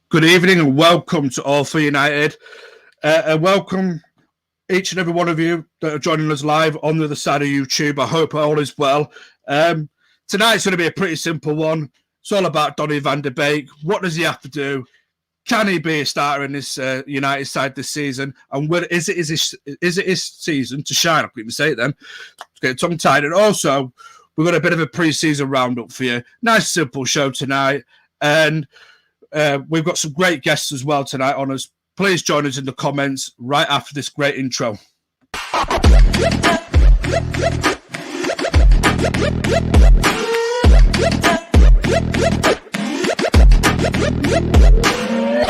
Good evening and welcome to All for United. And welcome each and every one of you that are joining us live on the other side of YouTube. I hope all is well. Tonight's going to be a pretty simple one. It's all about Donny Van De Beek. What does he have to do? Can he be a starter in this United side this season? And is it his season to shine? I couldn't even say it then. Let's get tongue-tied. And also, we've got a bit of a pre-season roundup for you. Nice, simple show tonight. And we've got some great guests as well tonight on us. Please join us in the comments right after this great intro.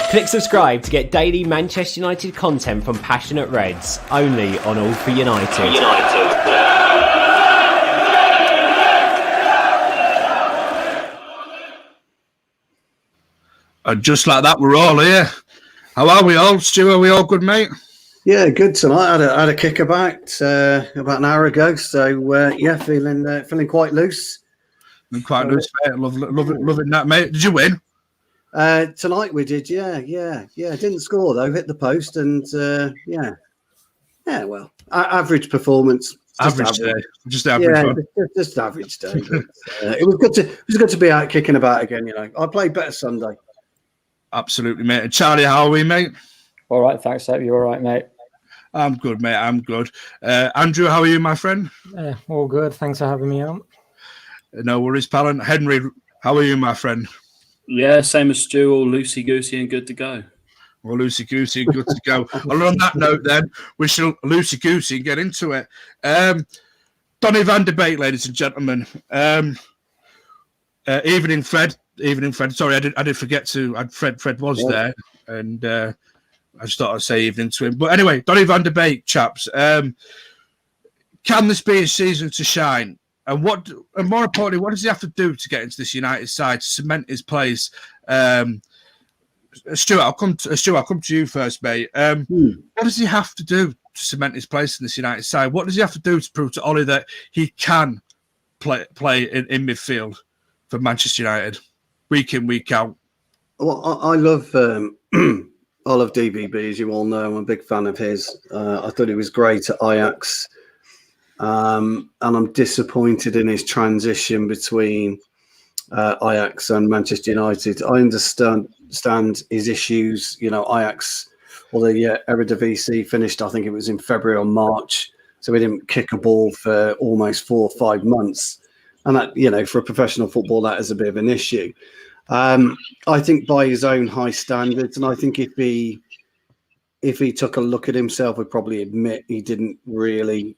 Click subscribe to get daily Manchester United content from Passionate Reds, only on All for United. And just like that, we're all here. How are we all, Stu? Are we all good, mate? Yeah, good tonight. I had a kick about an hour ago, so feeling quite loose. And quite loose, mate. Loving that, mate. Did you win? Tonight we did, yeah. Didn't score though. Hit the post, and well, average performance. Average day, just average. Yeah, just average day. But, it was good to be out kicking about again. You know, I played better Sunday. Absolutely, mate. And Charlie, how are we, mate? All right, thanks, Seb. You all right, mate? I'm good, mate. I'm good. Andrew, how are you, my friend? All good. Thanks for having me on. No worries, pal. And Henry, how are you, my friend? Yeah, same as Stu, all loosey-goosey and good to go. Well, loosey-goosey and good to go. And on that note, then, we shall loosey-goosey and get into it. Donny Van De Beek, ladies and gentlemen. Evening, Fred. Sorry, I did forget to. Fred was there, and I just thought I'd say evening to him. But anyway, Donny Van De Beek, chaps. Can this be his season to shine? And more importantly, what does he have to do to get into this United side to cement his place? Stuart, I'll come to you first, mate. What does he have to do to cement his place in this United side? What does he have to do to prove to Ollie that he can play in midfield for Manchester United, week in, week out? Well, I love DVB, as you all know. I'm a big fan of his. I thought he was great at Ajax. And I'm disappointed in his transition between Ajax and Manchester United. I understand his issues. You know, Ajax, although Eredivisie finished, I think it was in February or March, so he didn't kick a ball for almost 4 or 5 months. And that, you know, for a professional football, that is a bit of an issue. I think by his own high standards, and I think if he took a look at himself, would probably admit he didn't really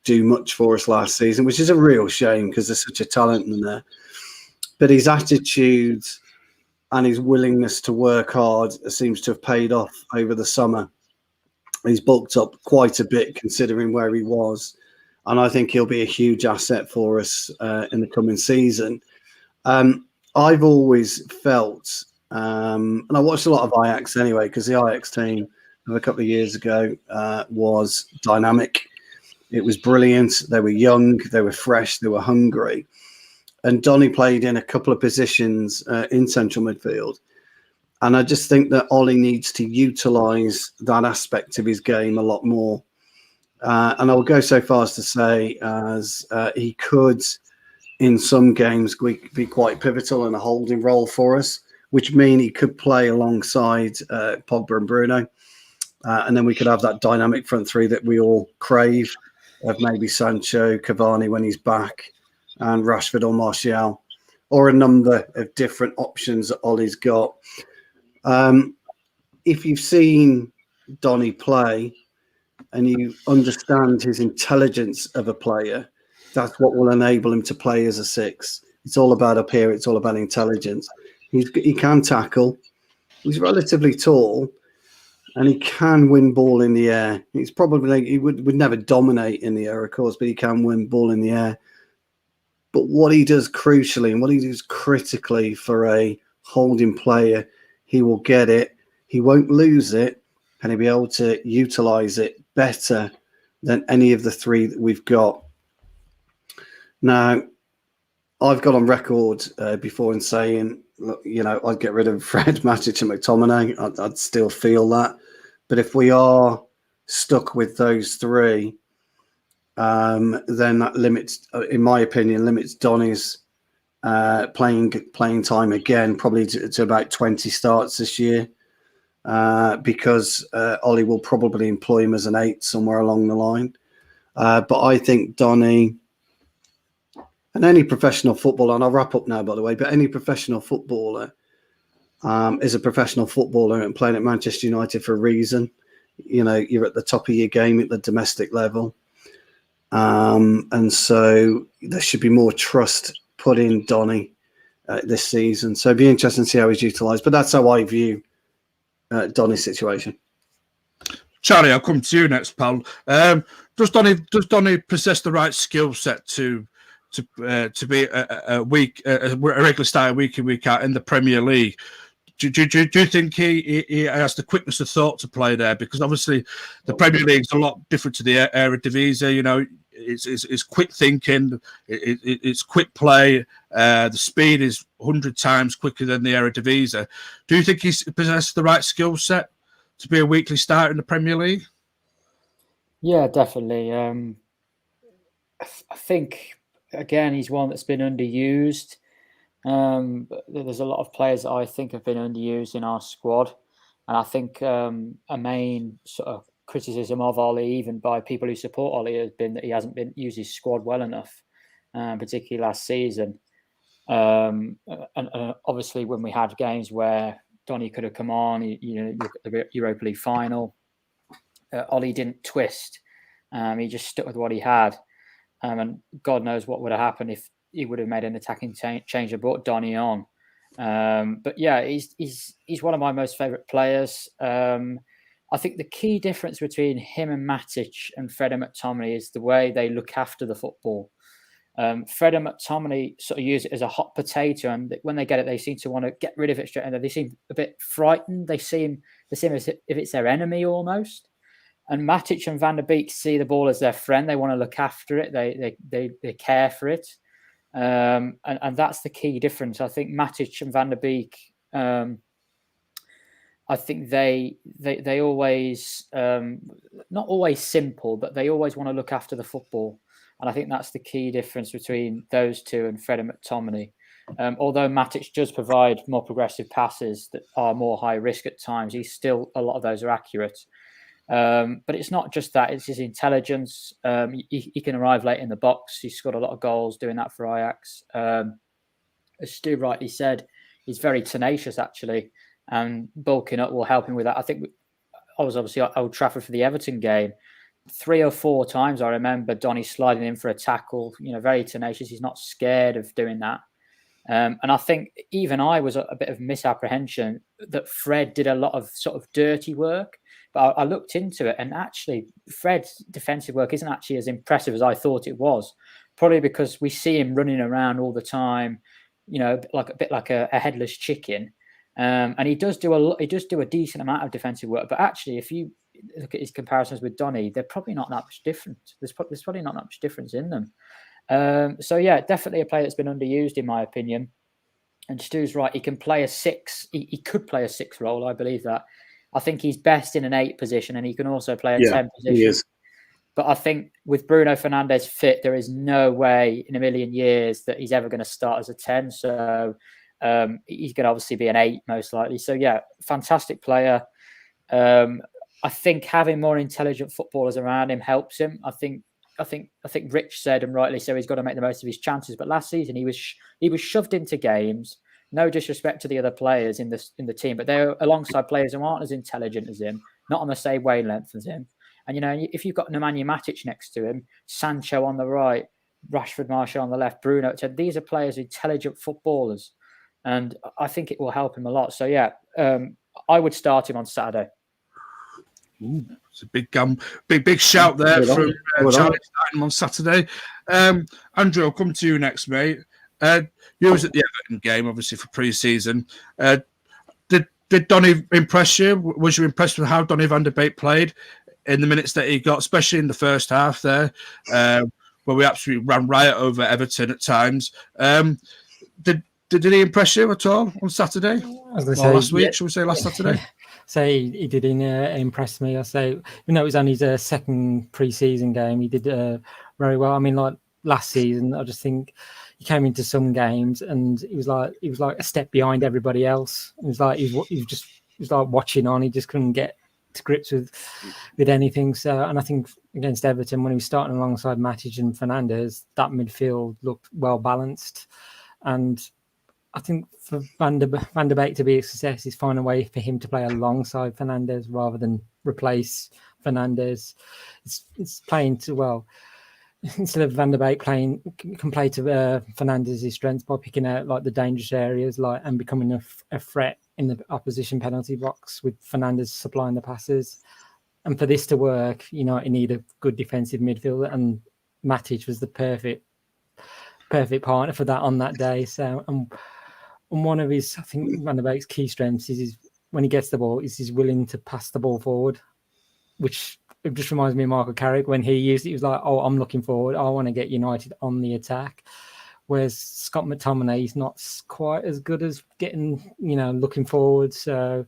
do much for us last season, which is a real shame because there's such a talent in there. But his attitude and his willingness to work hard seems to have paid off over the summer. He's bulked up quite a bit considering where he was, and I think he'll be a huge asset for us in the coming season. I've always felt, and I watched a lot of Ajax anyway, because the Ajax team of a couple of years ago was dynamic. It was brilliant. They were young, they were fresh, they were hungry. And Donny played in a couple of positions in central midfield. And I just think that Ollie needs to utilise that aspect of his game a lot more. And I will go so far as to say as he could, in some games, be quite pivotal in a holding role for us, which means he could play alongside Pogba and Bruno. And then we could have that dynamic front three that we all crave, of maybe Sancho, Cavani when he's back, and Rashford or Martial, or a number of different options that Ollie's got. If you've seen Donny play and you understand his intelligence of a player, that's what will enable him to play as a 6. It's all about up here. It's all about intelligence. He can tackle. He's relatively tall. And he can win ball in the air. He's probably, he would never dominate in the air, of course, but he can win ball in the air. But what he does crucially and what he does critically for a holding player, he will get it. He won't lose it, and he'll be able to utilise it better than any of the 3 that we've got. Now, I've got on record before in saying look, I'd get rid of Fred, Matic, and McTominay. I'd still feel that. But if we are stuck with those three, then that limits, in my opinion, Donny's playing time again, probably to about 20 starts this year, because Ollie will probably employ him as an 8 somewhere along the line. But I think Donny and any professional footballer, and I'll wrap up now, by the way, but any professional footballer is a professional footballer and playing at Manchester United for a reason. You're at the top of your game at the domestic level. And so there should be more trust put in Donny this season. So it'd be interesting to see how he's utilised. But that's how I view Donny's situation. Charlie, I'll come to you next, pal. Does Donny possess the right skill set to be a regular starter week in, week out in the Premier League? Do you think he has the quickness of thought to play there? Because obviously the Premier League is a lot different to the Eredivisie. It's quick thinking, it's quick play. The speed is 100 times quicker than the Eredivisie. Do you think he's possessed the right skill set to be a weekly starter in the Premier League? Yeah, definitely. I think, again, he's one that's been underused. There's a lot of players that I think have been underused in our squad. And I think a main sort of criticism of Ollie, even by people who support Ollie, has been that he hasn't been used his squad well enough, particularly last season. And obviously, when we had games where Donny could have come on, look at the Europa League final, Ollie didn't twist. He just stuck with what he had. And God knows what would have happened if he would have made an attacking change and brought Donny on. But yeah, he's one of my most favourite players. I think the key difference between him and Matic and Fred and McTominay is the way they look after the football. Fred and McTominay sort of use it as a hot potato, and when they get it, they seem to want to get rid of it straight away. They seem a bit frightened. They seem as if it's their enemy almost. And Matic and Van De Beek see the ball as their friend. They want to look after it. They care for it. And that's the key difference. I think Matic and Van De Beek, I think they always, not always simple, but they always want to look after the football. And I think that's the key difference between those two and Fred and McTominay. Although Matic does provide more progressive passes that are more high risk at times, a lot of those are accurate. But it's not just that, it's his intelligence. He can arrive late in the box. He's scored a lot of goals doing that for Ajax. As Stu rightly said, he's very tenacious, actually, and bulking up will help him with that. I think I was obviously at Old Trafford for the Everton game. 3 or 4 times I remember Donny sliding in for a tackle, very tenacious. He's not scared of doing that. And I think even I was a bit of misapprehension that Fred did a lot of sort of dirty work. But I looked into it, and actually Fred's defensive work isn't actually as impressive as I thought it was. Probably because we see him running around all the time, a bit like a headless chicken. And he does do a decent amount of defensive work. But actually, if you look at his comparisons with Donny, they're probably not that much different. There's probably not that much difference in them. So yeah, definitely a player that's been underused in my opinion. And Stu's right; he can play a 6. He could play a 6 role. I believe that. I think he's best in an 8 position, and he can also play a 10 position. He is. But I think with Bruno Fernandes fit, there is no way in a million years that he's ever going to start as a 10. So he's going to obviously be an 8 most likely. So yeah, fantastic player. I think having more intelligent footballers around him helps him. I think Rich said, and rightly so, he's got to make the most of his chances. But last season he was shoved into games. No disrespect to the other players in the team, but they're alongside players who aren't as intelligent as him, not on the same wavelength as him. And if you've got Nemanja Matic next to him, Sancho on the right, Rashford, Martial on the left, Bruno, these are players, intelligent footballers, and I think it will help him a lot. So yeah, I would start him on Saturday. Ooh, it's a big shout there from Charlie starting on Saturday. Andrew, I'll come to you next, mate. You was at the Everton game, obviously, for pre-season. Did Donny impress you? Was you impressed with how Donny Van De Beek played in the minutes that he got, especially in the first half there, where we absolutely ran riot over Everton at times? Did did he impress you at all on Saturday? I was going to Or say last week, shall we say last Saturday? So he did impress me. I say, even though it was only his second pre-season game, he did very well. I mean, like last season, I just think he came into some games and he was like a step behind everybody else. It was like he was like watching on. He just couldn't get to grips with anything. So, and I think against Everton, when he was starting alongside Matic and Fernandes, that midfield looked well balanced. And I think for Van de Beek to be a success is find a way for him to play alongside Fernandes rather than replace Fernandes. It's playing to, well, instead of Van de Beek can play to Fernandes' strengths by picking out like the dangerous areas, like, and becoming a threat in the opposition penalty box with Fernandes supplying the passes. And for this to work, you need a good defensive midfielder, and Matic was the perfect partner for that on that day. So, and one of his, I think, Van de Beek's key strengths is when he gets the ball, he's willing to pass the ball forward, which it just reminds me of Michael Carrick when he used it. He was like, "Oh, I'm looking forward. I want to get United on the attack." Whereas Scott McTominay is not quite as good as getting, looking forward. So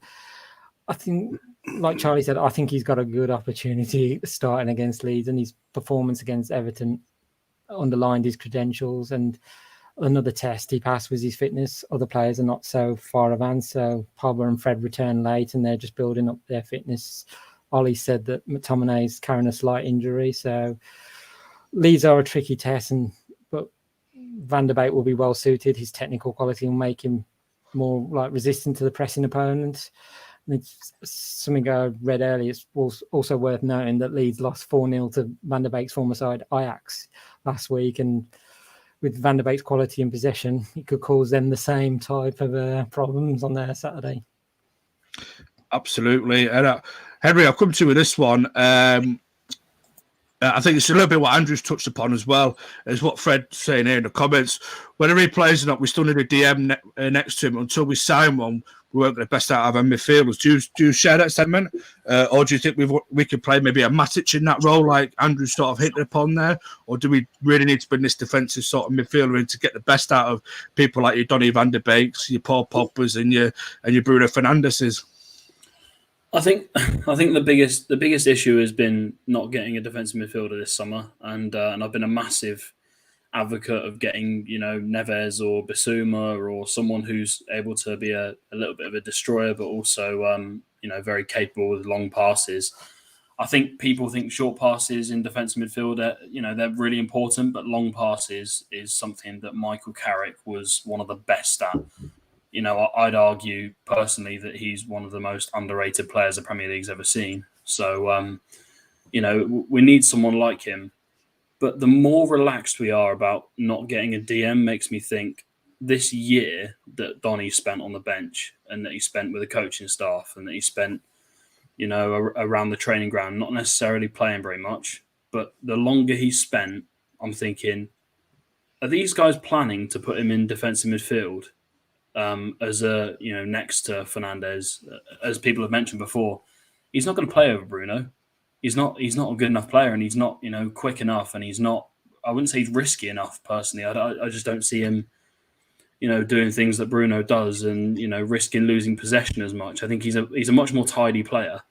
I think, like Charlie said, I think he's got a good opportunity starting against Leeds, and his performance against Everton underlined his credentials. And another test he passed was his fitness. Other players are not so far advanced. So Pogba and Fred return late, and they're just building up their fitness. Ollie said that McTominay is carrying a slight injury, so Leeds are a tricky test. But Van de Beek will be well suited. His technical quality will make him more like resistant to the pressing opponent. And it's something I read earlier. It's also worth noting that Leeds lost 4-0 to Van de Beek's former side Ajax last week, and with Van de Beek's quality and possession, it could cause them the same type of problems on their Saturday. Absolutely. And Henry, I'll come to you with this one. I think it's a little bit what Andrew's touched upon as well, is what Fred's saying here in the comments. Whether he plays or not, we still need a DM next to him. Until we sign one, we won't get the best out of our midfielders. Do you share that sentiment? Or do you think we could play maybe a Matic in that role, like Andrew sort of hit upon there? Or do we really need to bring this defensive sort of midfielder in to get the best out of people like your Donny Van De Beeks, your Paul Pogbas, and your Bruno Fernandeses? I think the biggest issue has been not getting a defensive midfielder this summer, and I've been a massive advocate of getting Neves or Bissouma or someone who's able to be a little bit of a destroyer, but also very capable with long passes. I think people think short passes in defensive midfielder, they're really important, but long passes is something that Michael Carrick was one of the best at. I'd argue personally that he's one of the most underrated players the Premier League's ever seen. So, we need someone like him. But the more relaxed we are about not getting a DM makes me think this year that Donny spent on the bench and that he spent with the coaching staff and that he spent, around the training ground, not necessarily playing very much, but the longer he spent, I'm thinking, are these guys planning to put him in defensive midfield? As next to Fernandes, as people have mentioned before, he's not going to play over Bruno. He's not a good enough player, and he's not quick enough, and he's not. I wouldn't say he's risky enough personally. I just don't see him, doing things that Bruno does, and risking losing possession as much. I think he's a much more tidy player,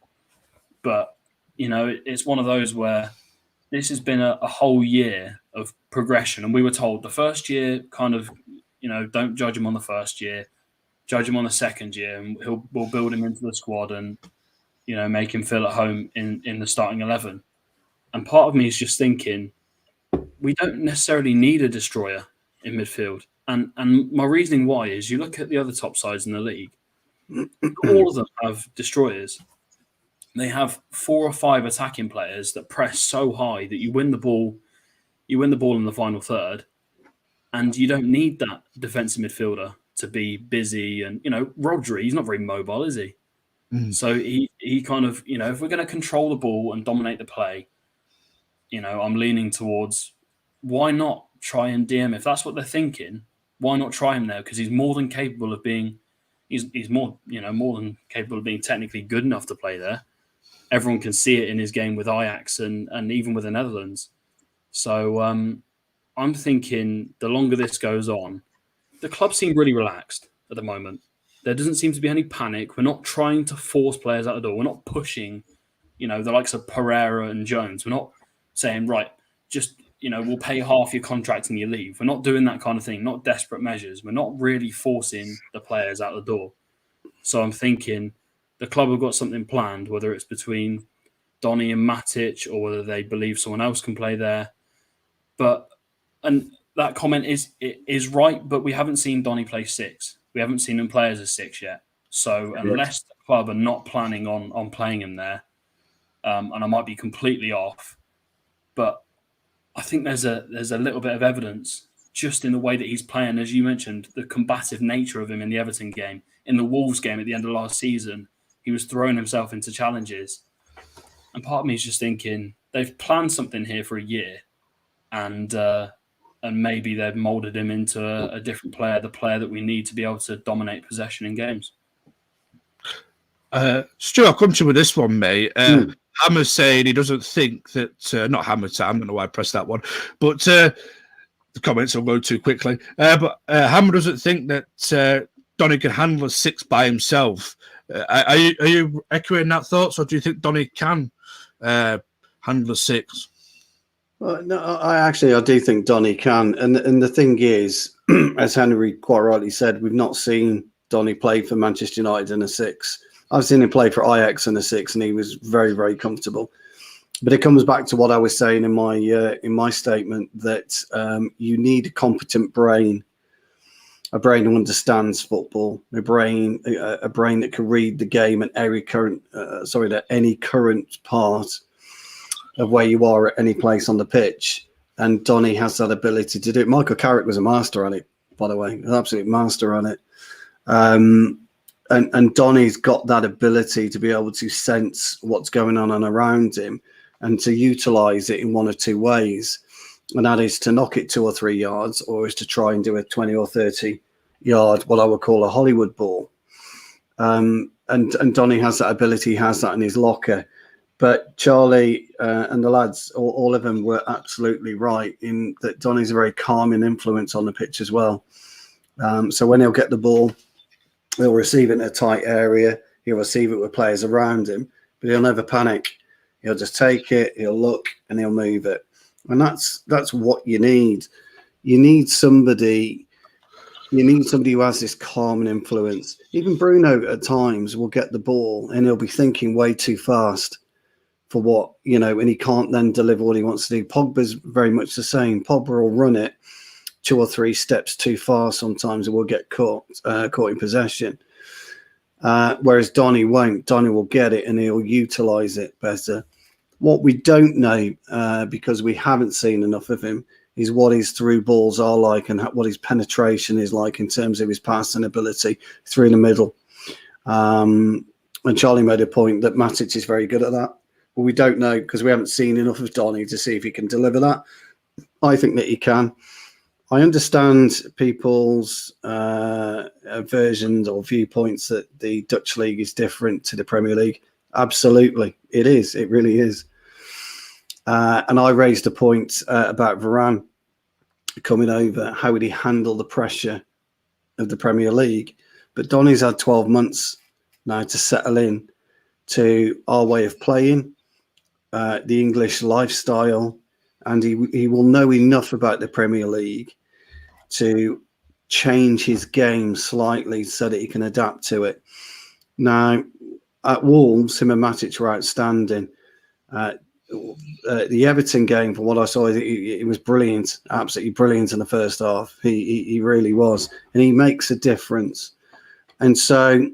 but it's one of those where this has been a whole year of progression, and we were told the first year kind of. Don't judge him on the first year, judge him on the second year, and we'll build him into the squad and, make him feel at home in the starting 11. And part of me is just thinking, we don't necessarily need a destroyer in midfield. And my reasoning why is you look at the other top sides in the league, all of them have destroyers. They have 4 or 5 attacking players that press so high that you win the ball in the final third. And you don't need that defensive midfielder to be busy. And, Rodri, he's not very mobile, is he? Mm. So he kind of, if we're going to control the ball and dominate the play, I'm leaning towards why not try and DM? If that's what they're thinking, why not try him there? Because he's more than capable of being, he's more than capable of being technically good enough to play there. Everyone can see it in his game with Ajax and even with the Netherlands. So, I'm thinking the longer this goes on, the club seem really relaxed at the moment. There doesn't seem to be any panic. We're not trying to force players out the door. We're not pushing, the likes of Pereira and Jones. We're not saying, right, just, we'll pay half your contract and you leave. We're not doing that kind of thing, not desperate measures. We're not really forcing the players out the door. So I'm thinking the club have got something planned, whether it's between Donny and Matic or whether they believe someone else can play there. And that comment is right, but we haven't seen Donny play 6. We haven't seen him play as a 6 yet. So unless the club are not planning on playing him there, and I might be completely off, but I think there's a little bit of evidence just in the way that he's playing. As you mentioned, the combative nature of him in the Everton game, in the Wolves game at the end of last season, he was throwing himself into challenges. And part of me is just thinking they've planned something here for a year, and maybe they've moulded him into a different player, the player that we need to be able to dominate possession in games. Stu, I'll come to you with this one, mate. Hammer's saying he doesn't think that, not Hammer time, I don't know why I pressed that one, but the comments will go too quickly. But Hammer doesn't think that Donny can handle a 6 by himself. Are you echoing that thoughts, or do you think Donny can handle a 6? Well, no, I do think Donny can. And the thing is, as Henry quite rightly said, we've not seen Donny play for Manchester United in a 6. I've seen him play for Ajax in a 6, and he was very, very comfortable. But it comes back to what I was saying in my statement, that you need a competent brain, a brain who understands football, a brain that can read the game at any current part of where you are at any place on the pitch. And Donny has that ability to do it. Michael Carrick was a master on it, by the way, an absolute master on it. And Donny's got that ability to be able to sense what's going on and around him and to utilise it in one or two ways. And that is to knock it 2 or 3 yards, or is to try and do a 20 or 30 yard, what I would call a Hollywood ball. And Donny has that ability, has that in his locker. But Charlie and the lads, all of them were absolutely right in that Donny's a very calming influence on the pitch as well. So when he'll get the ball, he'll receive it in a tight area. He'll receive it with players around him, but he'll never panic. He'll just take it, he'll look, and he'll move it. And that's what you need. You need somebody who has this calming influence. Even Bruno at times will get the ball and he'll be thinking way too fast for what, and he can't then deliver what he wants to do. Pogba's very much the same. Pogba will run it 2 or 3 steps too far sometimes and will get caught in possession. Whereas Donny won't. Donny will get it and he'll utilise it better. What we don't know, because we haven't seen enough of him, is what his through balls are like and what his penetration is like in terms of his passing ability through the middle. And Charlie made a point that Matic is very good at that. But we don't know because we haven't seen enough of Donny to see if he can deliver that. I think that he can. I understand people's versions or viewpoints that the Dutch league is different to the Premier League. Absolutely, it is. It really is. And I raised a point about Varane coming over. How would he handle the pressure of the Premier League? But Donny's had 12 months now to settle in to our way of playing, the English lifestyle, and he will know enough about the Premier League to change his game slightly so that he can adapt to it. Now, at Wolves, him and Matic were outstanding. The Everton game, from what I saw, it was brilliant, absolutely brilliant in the first half. He really was, and he makes a difference. And so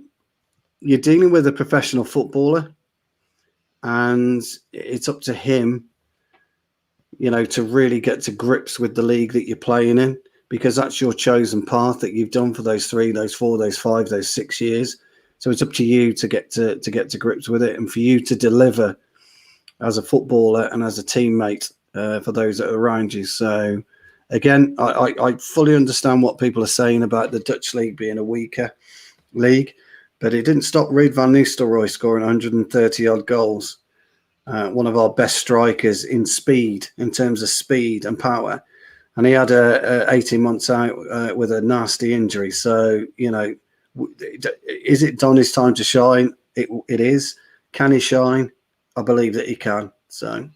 you're dealing with a professional footballer, and it's up to him, to really get to grips with the league that you're playing in, because that's your chosen path that you've done for those 3, those 4, those 5, those 6 years. So it's up to you to get to grips with it, and for you to deliver as a footballer and as a teammate for those that are around you. So again, I fully understand what people are saying about the Dutch league being a weaker league, but it didn't stop Ruud van Nistelrooy scoring 130 odd goals. One of our best strikers in speed, in terms of speed and power. and he had a 18 months out with a nasty injury. So, you know, is it Donny's time to shine? It is. Can he shine? I believe that he can. So,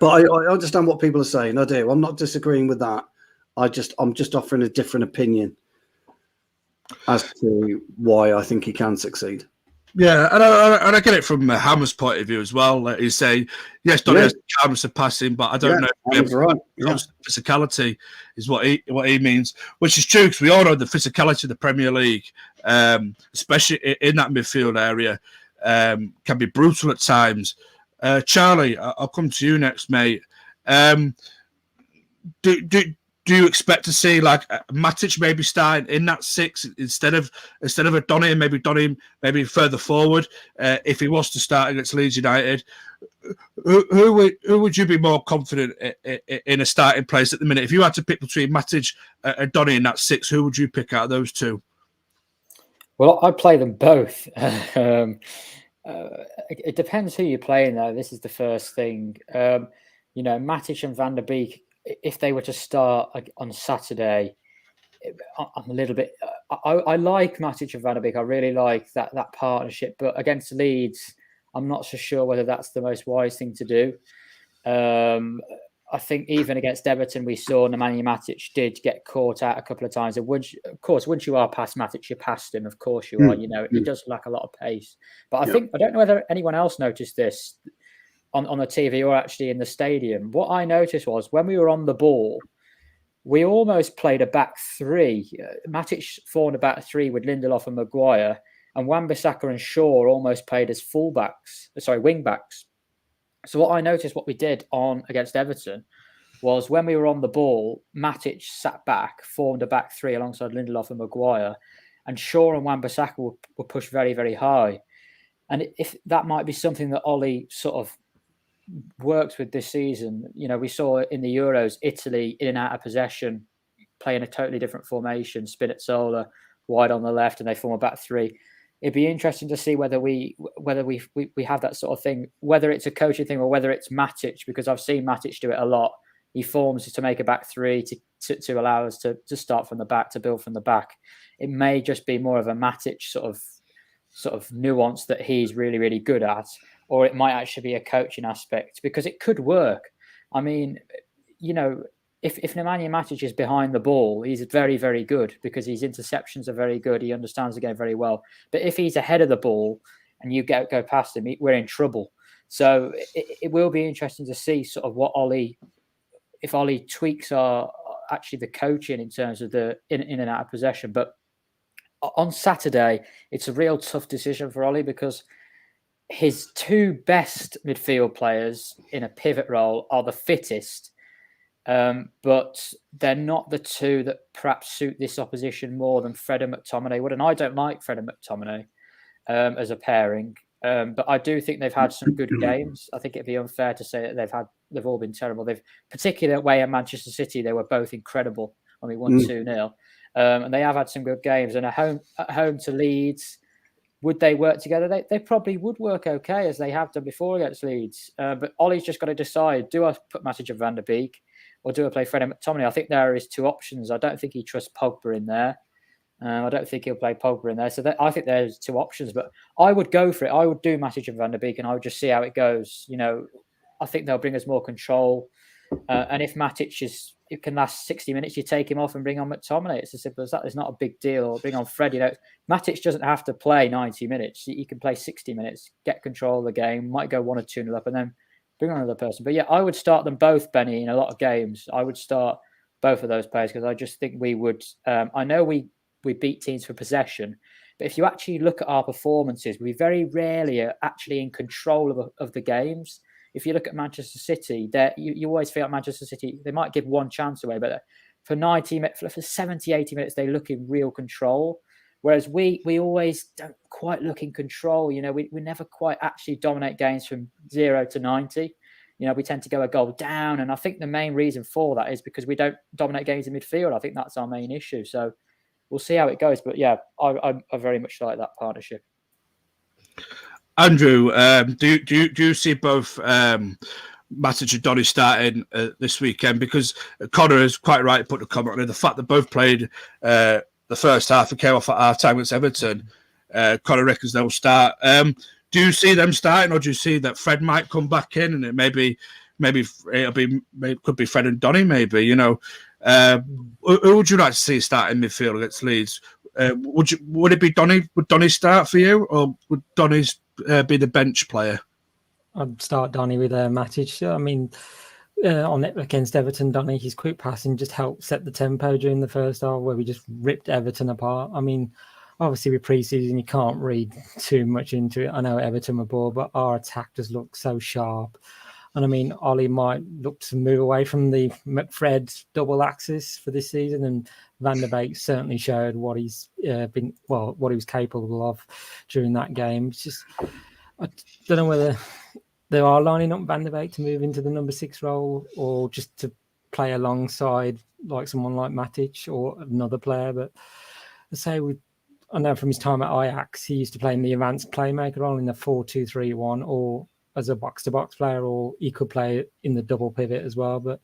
but I understand what people are saying. I do. I'm not disagreeing with that. I'm just offering a different opinion as to why I think he can succeed. Yeah, and I get it from Hammer's point of view as well. He's saying, yes, Donny has the calmness of passing, but I don't know if right. physicality is what he means, which is true because we all know the physicality of the Premier League, especially in that midfield area, can be brutal at times. Charlie, I'll come to you next, mate. Do you expect to see like Matic maybe starting in that 6 instead of a Donny, and maybe further forward if he was to start against Leeds United? Who would you be more confident in a starting place at the minute? If you had to pick between Matic and Donny in that 6, who would you pick out of those two? Well, I play them both. It depends who you're playing, though. This is the first thing. You know, Matic and Van De Beek, if they were to start on Saturday, I'm a little bit. I like Matic and Van De Beek. I really like that partnership. But against Leeds, I'm not so sure whether that's the most wise thing to do. I think even against Everton, we saw Nemanja Matic did get caught out a couple of times. And once you are past Matic, you're past him. Of course you are. You know, it does lack a lot of pace. But I don't know whether anyone else noticed this on the TV or actually in the stadium. What I noticed was when we were on the ball, we almost played a back three. Matic formed a back three with Lindelof and Maguire, and wan-bissaka and Shaw almost played as wing backs. So what I noticed, what we did against Everton, was when we were on the ball, Matic sat back, formed a back three alongside Lindelof and Maguire, and Shaw and wan-bissaka were pushed very, very high. And if that might be something that Ollie sort of works with this season. You know, we saw in the Euros, Italy in and out of possession, playing a totally different formation, Spinazzola wide on the left, and they form a back three. It'd be interesting to see whether we have that sort of thing, whether it's a coaching thing or whether it's Matic, because I've seen Matic do it a lot. He forms to make a back three to allow us to start from the back, to build from the back. It may just be more of a Matic sort of nuance that he's really, really good at, or it might actually be a coaching aspect, because it could work. I mean, you know, if Nemanja Matic is behind the ball, he's very, very good because his interceptions are very good. He understands the game very well. But if he's ahead of the ball and you go past him, we're in trouble. So it will be interesting to see sort of if Ollie tweaks actually the coaching in terms of the in and out of possession. But on Saturday, it's a real tough decision for Ollie because his two best midfield players in a pivot role are the fittest, but they're not the two that perhaps suit this opposition more than Fred and McTominay would. And I don't like Fred and McTominay as a pairing, but I do think they've had some good games. I think it'd be unfair to say that they've all been terrible. They've, particularly away at Manchester City, they were both incredible when we won 2-0. And they have had some good games. And at home to Leeds, would they work together? They probably would work okay, as they have done before against Leeds. But Ollie's just got to decide, do I put Matic and Van De Beek, or do I play Fred and McTominay? I think there is two options. I don't think he trusts Pogba in there. I don't think he'll play Pogba in there. So I think there's two options. But I would go for it. I would do Matic and Van De Beek, and I would just see how it goes. You know, I think they'll bring us more control. And if Matic it can last 60 minutes, you take him off and bring on McTominay. It's as simple as that. It's not a big deal. Or bring on Fred. You know, Matic doesn't have to play 90 minutes. He can play 60 minutes, get control of the game, might go 1 or 2-0 up, and then bring on another person. But yeah, I would start them both, Benny, in a lot of games. I would start both of those players because I just think we would. I know we beat teams for possession, but if you actually look at our performances, we very rarely are actually in control of the games. If you look at Manchester City, you always feel like Manchester City, they might give one chance away, but for 70, 80 minutes, they look in real control. Whereas we always don't quite look in control. You know, we never quite actually dominate games from 0 to 90. You know, we tend to go a goal down. And I think the main reason for that is because we don't dominate games in midfield. I think that's our main issue. So we'll see how it goes. But yeah, I very much like that partnership. Andrew, do you see both Matic and Donny starting this weekend, because Connor is quite right to put the comment on it. The fact that both played the first half and came off at half time against Everton, Connor reckons they'll start. Do you see them starting, or do you see that Fred might come back in and it maybe could be Fred and Donny? Maybe, you know, who would you like to see start in midfield against Leeds? Would it be Donny? Would Donny start for you, or would Donny be the bench player? I'd start Donny with Matic. I mean, against Everton, Donny, his quick passing just helped set the tempo during the first half, where we just ripped Everton apart. I mean, obviously with pre-season, you can't read too much into it. I know Everton were poor, but our attack just looked so sharp. And I mean, Ollie might look to move away from the McFred double axis for this season, and Van De Beek certainly showed what he's what he was capable of during that game. It's just, I don't know whether they are lining up Van De Beek to move into the number 6 role, or just to play alongside like someone like Matic or another player. But I say, I know from his time at Ajax, he used to play in the advanced playmaker role in the 4-2-3-1, or as a box-to-box player, or he could play in the double pivot as well. But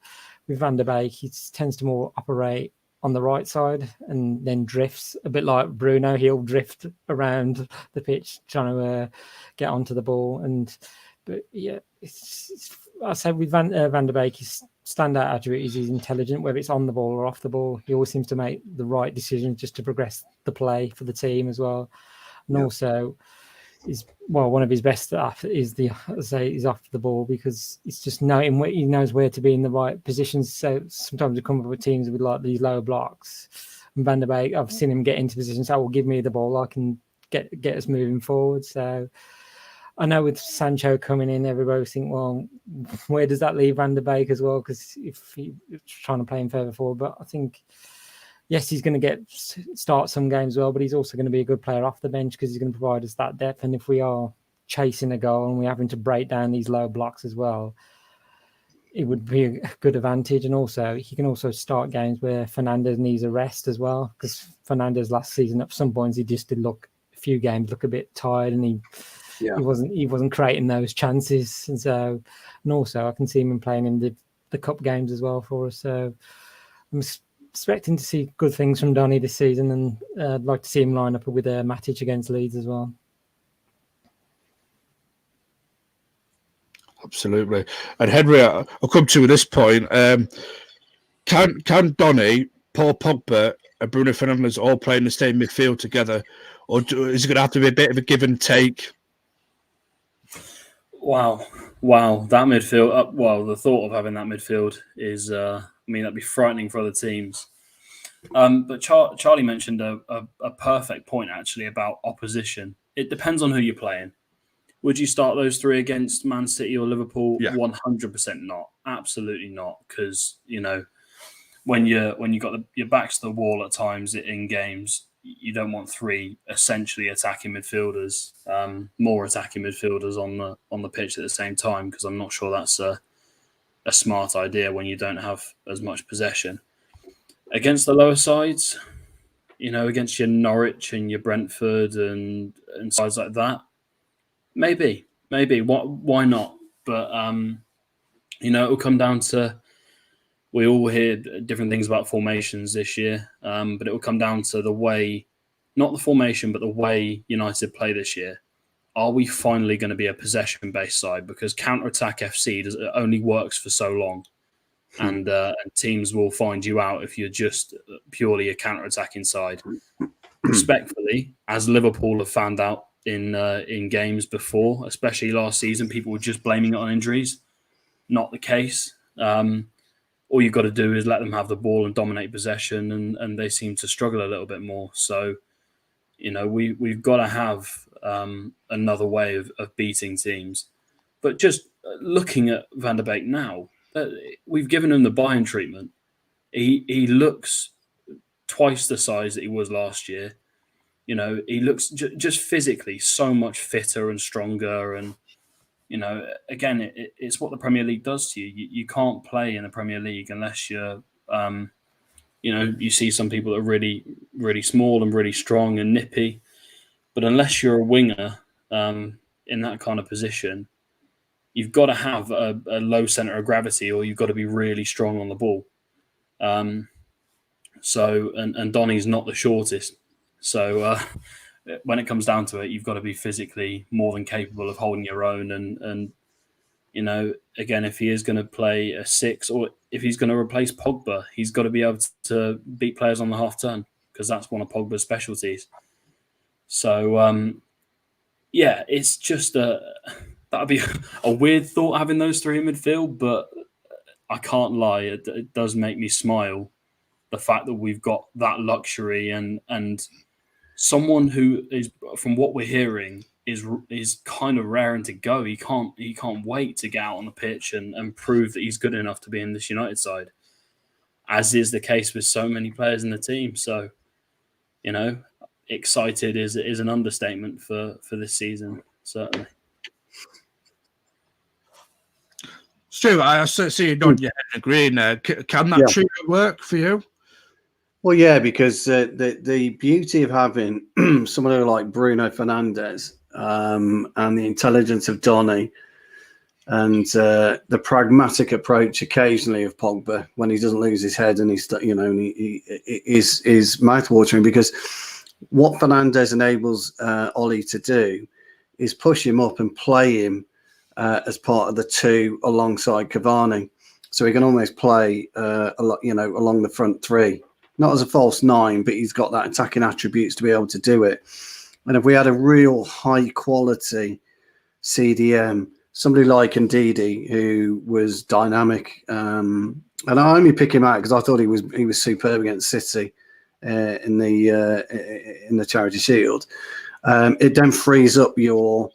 with Van De Beek, he tends to more operate on the right side and then drifts a bit like Bruno. He'll drift around the pitch trying to get onto the ball. But yeah, I say with Van De Beek, his standout attribute is he's intelligent, whether it's on the ball or off the ball. He always seems to make the right decisions just to progress the play for the team as well. And also, one of his best stuff is he's off the ball, because it's just knowing he knows where to be in the right positions. So sometimes we come up with teams with like these low blocks, and Van De Beek, I've seen him get into positions that will give me the ball, I can get us moving forward. So I know with Sancho coming in, everybody think, well, where does that leave Van De Beek as well? Because if he's trying to play him further forward, but I think, yes, he's going to start some games well, but he's also going to be a good player off the bench, because he's going to provide us that depth. And if we are chasing a goal and we're having to break down these low blocks as well, it would be a good advantage. And also, he can also start games where Fernandes needs a rest as well, because Fernandes last season, at some points, he just did look a bit tired, and he wasn't creating those chances. And also I can see him playing in the cup games as well for us. So I'm expecting to see good things from Donny this season, and I'd like to see him line up with Matic against Leeds as well. Absolutely. And Henry, I'll come to you at this point. Can Donny, Paul Pogba, and Bruno Fernandes all play in the same midfield together, or is it going to have to be a bit of a give and take? Wow, that midfield. The thought of having that midfield is, that'd be frightening for other teams. But Charlie mentioned a perfect point, actually, about opposition. It depends on who you're playing. Would you start those three against Man City or Liverpool? Yeah. 100% not. Absolutely not. Because, when you got your backs to the wall at times in games, you don't want three essentially attacking midfielders, more attacking midfielders on the pitch at the same time, because I'm not sure that's a smart idea when you don't have as much possession. Against the lower sides, against your Norwich and your Brentford and sides like that, maybe. Why not? But it'll come down to, we all hear different things about formations this year, but it will come down to the way, not the formation, but the way United play this year. Are we finally going to be a possession-based side? Because counter-attack FC only works for so long. And teams will find you out if you're just purely a counter-attacking side. Respectfully, as Liverpool have found out in games before, especially last season, people were just blaming it on injuries. Not the case. All you've got to do is let them have the ball and dominate possession, and they seem to struggle a little bit more. So, we've got to have another way of beating teams. But just looking at Van De Beek now, we've given him the Bayern treatment. He looks twice the size that he was last year. He looks just physically so much fitter and stronger. And, again, it's what the Premier League does to you. You can't play in the Premier League unless you're, you see some people that are really, really small and really strong and nippy. But unless you're a winger in that kind of position, you've got to have a low center of gravity, or you've got to be really strong on the ball. So Donny's not the shortest. So when it comes down to it, you've got to be physically more than capable of holding your own. And you know, again, if he is going to play a 6, or if he's going to replace Pogba, he's got to be able to beat players on the half turn, because that's one of Pogba's specialties. So yeah, it's just that'd be a weird thought, having those three in midfield, but I can't lie, it does make me smile, the fact that we've got that luxury, and someone who is, from what we're hearing, is kind of raring to go. He can't wait to get out on the pitch and prove that he's good enough to be in this United side, as is the case with so many players in the team. So, you know, excited is an understatement for this season, certainly. Stu, I see you nodding your head agreeing there. Can that trio work for you? Well, yeah, because the beauty of having someone like Bruno Fernandes and the intelligence of Donny and the pragmatic approach occasionally of Pogba when he doesn't lose his head and he's, you know, he is mouthwatering, because what Fernandes enables Ollie to do is push him up and play him as part of the two alongside Cavani, so he can almost play along the front three. Not as a false 9, but he's got that attacking attributes to be able to do it. And if we had a real high quality CDM, somebody like Ndidi, who was dynamic, and I only pick him out because I thought he was superb against City in the Charity Shield. It then frees up your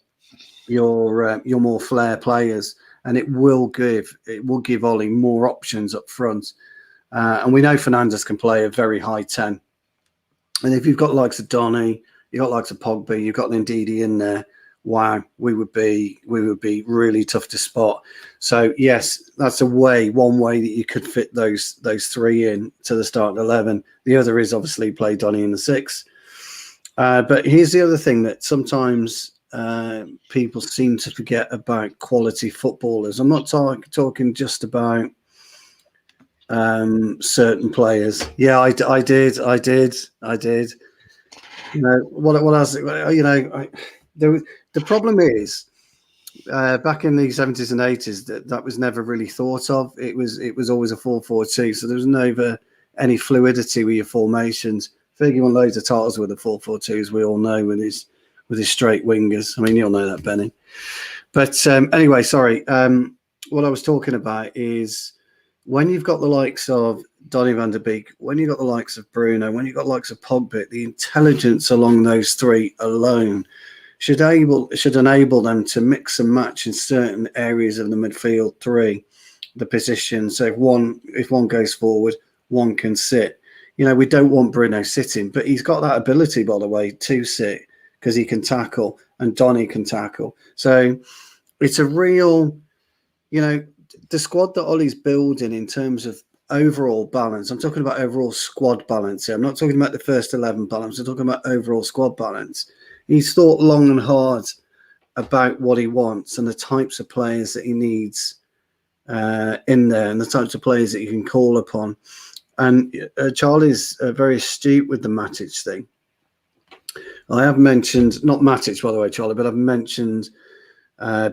more flair players, and it will give Ollie more options up front. And we know Fernandes can play a very high 10. And if you've got likes of Donny, you've got likes of Pogba, you've got Ndidi in there, wow, we would be really tough to spot. So yes, that's one way that you could fit those three in to the starting 11. The other is obviously play Donny in the 6. But here's the other thing that sometimes people seem to forget about quality footballers. I'm not talking just about certain players. Yeah, I did. You know what else? You know, the problem is back in the 70s and 80s that was never really thought of. It was always a 4-4-2, so there was never any fluidity with your formations. Fergie won loads of titles with the 4-4-2, as we all know, with his straight wingers. I mean, you'll know that, Benny. But anyway, sorry. What I was talking about is, when you've got the likes of Donny Van De Beek, when you've got the likes of Bruno, when you've got the likes of Pogba, the intelligence along those three alone should enable them to mix and match in certain areas of the midfield three, the position. So if one goes forward, one can sit. You know, we don't want Bruno sitting, but he's got that ability, by the way, to sit, because he can tackle and Donny can tackle. So it's a real, you know, the squad that Ollie's building in terms of overall balance. I'm talking about overall squad balance here. I'm not talking about the first 11 balance. I'm talking about overall squad balance. He's thought long and hard about what he wants and the types of players that he needs in there, and the types of players that you can call upon. And Charlie's very astute with the Matic thing. I have mentioned, not Matic, by the way, Charlie, but I've mentioned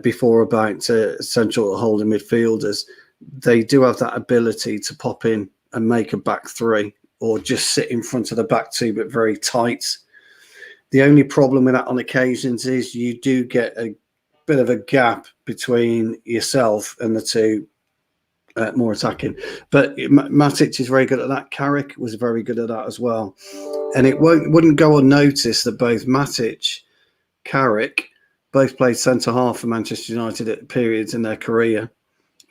before about central holding midfielders. They do have that ability to pop in and make a back three, or just sit in front of the back two, but very tight. The only problem with that on occasions is you do get a bit of a gap between yourself and the two more attacking. But Matic is very good at that. Carrick was very good at that as well. And it wouldn't go unnoticed that both Matic, Carrick, both played centre-half for Manchester United at periods in their career.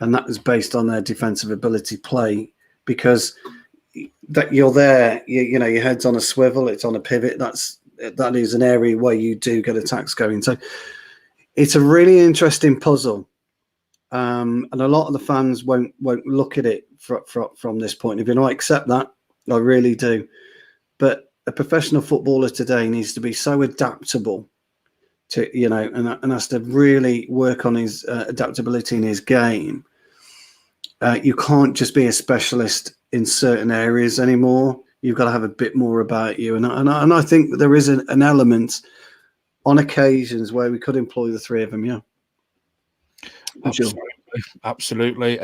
And that was based on their defensive ability play, because that you're there, you know, your head's on a swivel, it's on a pivot. That is an area where you do get attacks going. So it's a really interesting puzzle. And a lot of the fans won't look at it from this point of view. And I accept that. I really do. But a professional footballer today needs to be so adaptable to, you know, and has to really work on his adaptability in his game. You can't just be a specialist in certain areas anymore. You've got to have a bit more about you. And I think there is an element on occasions where we could employ the three of them. Yeah. Absolutely.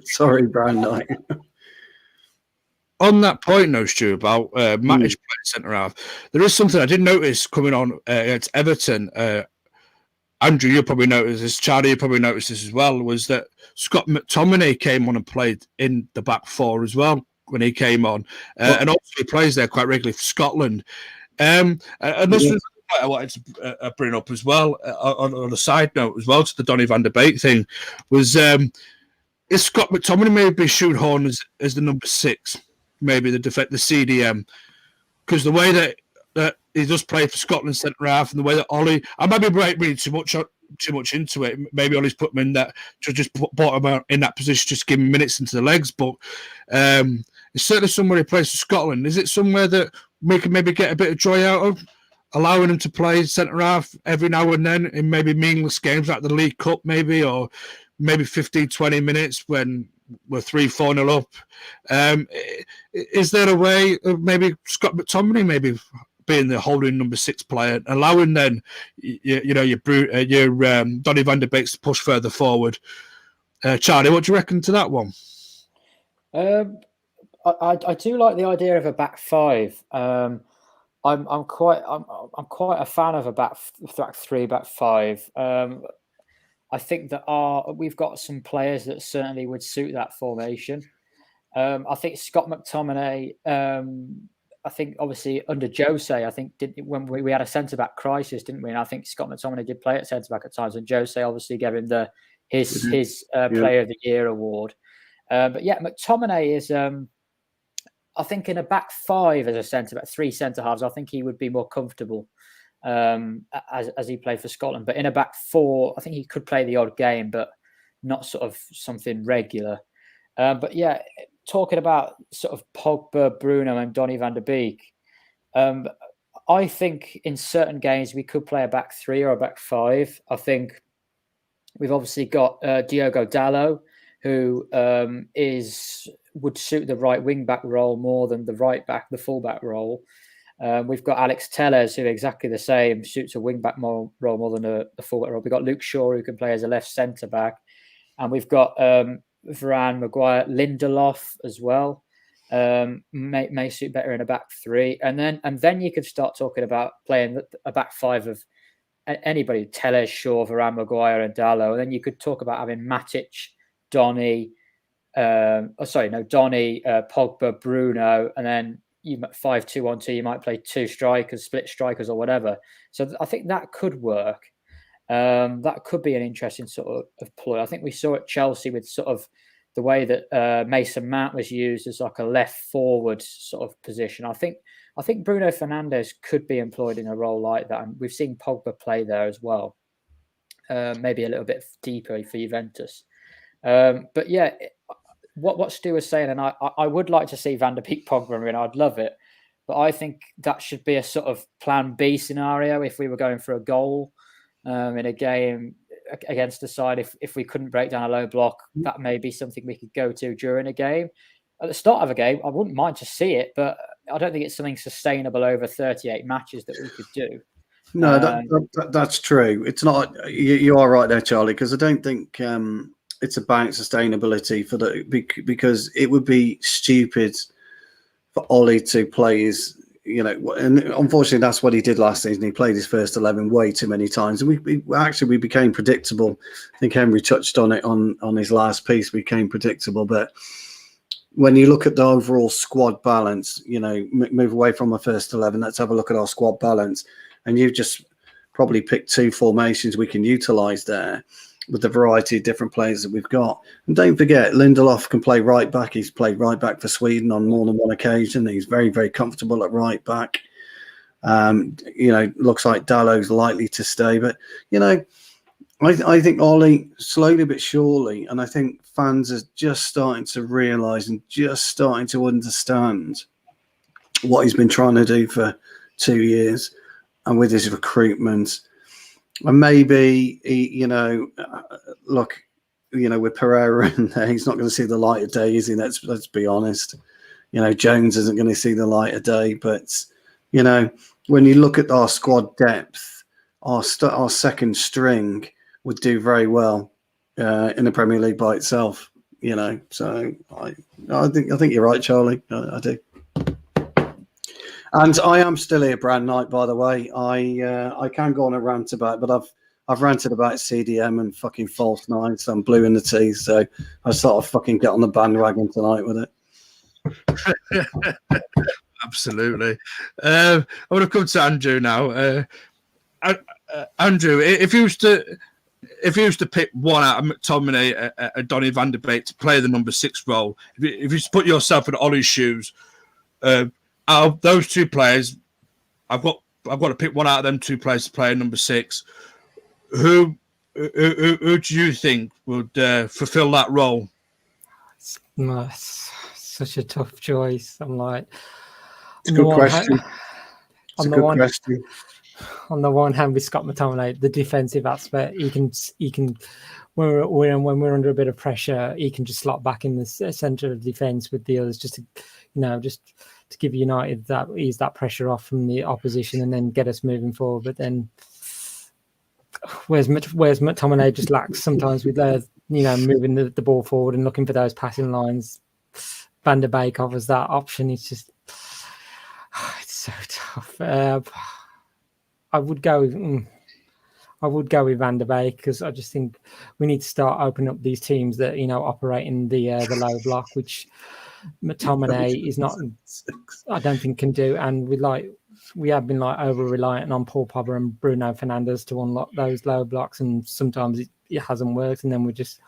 Sorry, Brian Knight. On that point, no, Stu, about Matic playing centre half, there is something I did notice coming on against Everton. Andrew, you probably noticed this. Charlie, you probably noticed this as well. Was that Scott McTominay came on and played in the back four as well when he came on, and also he plays there quite regularly for Scotland. And this was what I wanted to bring up as well on a side note as well to the Donny Van De Beek thing was is Scott McTominay maybe shoehorn as the number 6, maybe the CDM, because the way that he does play for Scotland centre half and the way that Ollie, I might be reading too much into it. Maybe Ollie's put him in that to just put him out in that position, just give him minutes into the legs. But it's certainly somewhere he plays for Scotland. Is it somewhere that we can maybe get a bit of joy out of, allowing him to play centre half every now and then in maybe meaningless games like the League Cup, maybe, or maybe 15, 20 minutes when we're 3-4-0 up? Is there a way of maybe Scott McTominay maybe being the holding number 6 player, allowing then your Donny Van De Beek to push further forward? Charlie, what do you reckon to that one? I do like the idea of a back 5. I'm quite a fan of a back 3, back 5. I think that we've got some players that certainly would suit that formation. I think Scott McTominay, I think obviously under Jose, I think when we had a centre-back crisis, didn't we? And I think Scott McTominay did play at centre-back at times, and Jose obviously gave him his Player of the Year award. But yeah, McTominay is, I think in a back 5 as a centre-back, 3 centre-halves, I think he would be more comfortable as he played for Scotland. But in a back 4, I think he could play the odd game, but not sort of something regular. But yeah, talking about sort of Pogba, Bruno and Donny Van De Beek, I think in certain games we could play a back 3 or a back 5. I think we've obviously got Diogo Dalot, who would suit the right wing back role more than the right back, the full back role. We've got Alex Telles, who exactly the same, suits a wing back role more than a full back role. We've got Luke Shaw, who can play as a left centre back, and we've got Varane, Maguire, Lindelof as well. May suit better in a back 3, and then you could start talking about playing a back 5 of anybody: Telles, Shaw, Varane, Maguire, and Dalot. And then you could talk about having Matic, Donny, Pogba, Bruno, and then you 5-2-1-2. You might play 2 strikers, split strikers, or whatever. So I think that could work. That could be an interesting sort of ploy. I think we saw at Chelsea with sort of the way that Mason Mount was used as like a left forward sort of position. I think Bruno Fernandes could be employed in a role like that, and we've seen Pogba play there as well. Maybe a little bit deeper for Juventus. But yeah, what Stu was saying, and I would like to see Van Der Beek Pogba in. I'd love it, but I think that should be a sort of plan B scenario if we were going for a goal in a game against the side. If we couldn't break down a low block, that may be something we could go to during a game. At the start of a game, I wouldn't mind to see it, but I don't think it's something sustainable over 38 matches that we could do. No, that's true. It's not. You are right there, Charlie, because I don't think it's about sustainability because it would be stupid for Ollie to play his, and unfortunately that's what he did last season. He played his first 11 way too many times, and we became predictable. I think Henry touched on it on his last piece. We became predictable, but when you look at the overall squad balance, move away from the first 11. Let's have a look at our squad balance, and you've just probably picked 2 formations we can utilise there, with the variety of different players that we've got. And don't forget, Lindelof can play right back. He's played right back for Sweden on more than one occasion. He's very, very comfortable at right back. Looks like Dalot's likely to stay. But, I think Ollie, slowly but surely, and I think fans are just starting to realise and just starting to understand what he's been trying to do for 2 years. and with his recruitment, and maybe look, with Pereira in there, he's not going to see the light of day, is he? Let's be honest. Jones isn't going to see the light of day, but when you look at our squad depth, our second string would do very well in the Premier League by itself. So I think you're right, Charlie. I do. And I am still here, Brand Night, by the way. I can go on a rant about it, but I've ranted about CDM and fucking false nines. So I'm blue in the teeth. So I sort of fucking get on the bandwagon tonight with it. Absolutely. I want to come to Andrew now. Andrew, if you was to pick one out of McTominay and Donny Van De Beek to play the number 6 role, if you put yourself in Ollie's shoes, out of those two players, I've got to pick one out of them two players to play number 6. Who do you think would fulfill that role? It's such a tough choice. I'm like, it's a good question. On the one hand, with Scott McTominay, the defensive aspect, he can when we're under a bit of pressure, he can just slot back in the centre of defence with the others, just to give United that ease that pressure off from the opposition and then get us moving forward. But then, where's McTominay just lacks sometimes with moving the ball forward and looking for those passing lines. Van De Beek offers that option. It's just it's so tough. I would go with Van De Beek because I just think we need to start opening up these teams that operate in the low block, which McTominay is not. I don't think can do, and we have been over reliant on Paul Pogba and Bruno Fernandes to unlock those low blocks, and sometimes it hasn't worked, and then we're just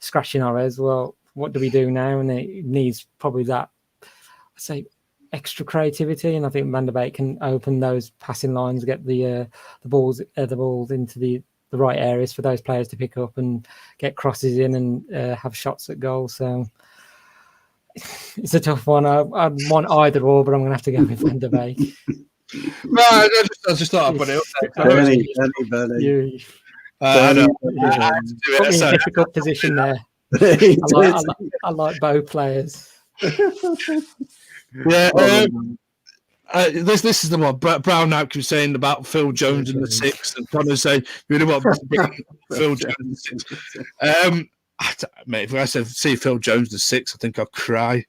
scratching our heads. Well, what do we do now? And it needs probably that, I'd say, extra creativity, and I think Van De Beek can open those passing lines, get the balls into the right areas for those players to pick up and get crosses in and have shots at goal. So it's a tough one. I'd want either or, but I'm going to have to go with Van De Beek. No, I just thought I'd put it up there. Put me in a difficult position there. I like both players. Yeah, this is the one. Brown Knight was saying about Phil Jones in the 6th, and trying to say, you know what, Phil Jones in the 6th. Mate, if I said see Phil Jones in the 6th, I think I'd cry.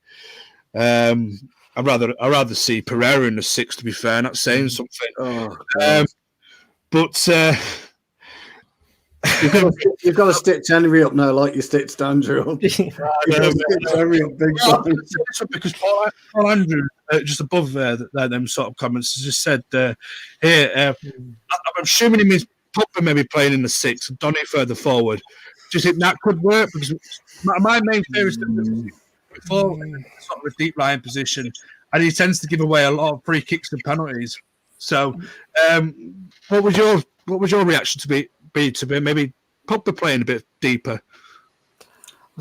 I'd rather see Pereira in the 6th. To be fair, not saying something. But you've got to stitch Henry up now, like you stitched Andrew up. You've got to stitch Henry up big time. Because Paul Andrew, just above them sort of comments, has just said here. I'm assuming he means Pogba maybe playing in the 6th and Donny further forward. Do you think that could work? Because my main fear is that before sort of a deep lying position, and he tends to give away a lot of free kicks and penalties. So, what was your reaction to be to maybe Pogba playing a bit deeper?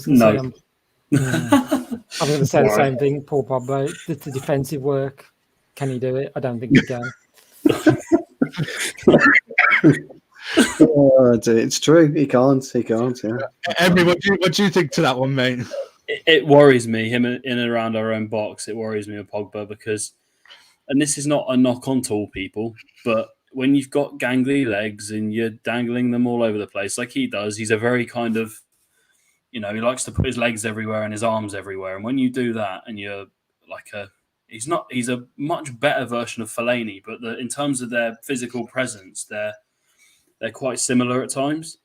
I'm going to say the same thing. Paul Pogba, the defensive work, can he do it? I don't think he can. It's true. He can't. Yeah. Emily, what do you think to that one, mate? It worries me, him in and around our own box. It worries me with Pogba because, and this is not a knock on tall people, but when you've got gangly legs and you're dangling them all over the place like he does, he's a very kind of, he likes to put his legs everywhere and his arms everywhere. And when you do that and you're he's a much better version of Fellaini, but in terms of their physical presence, they're quite similar at times.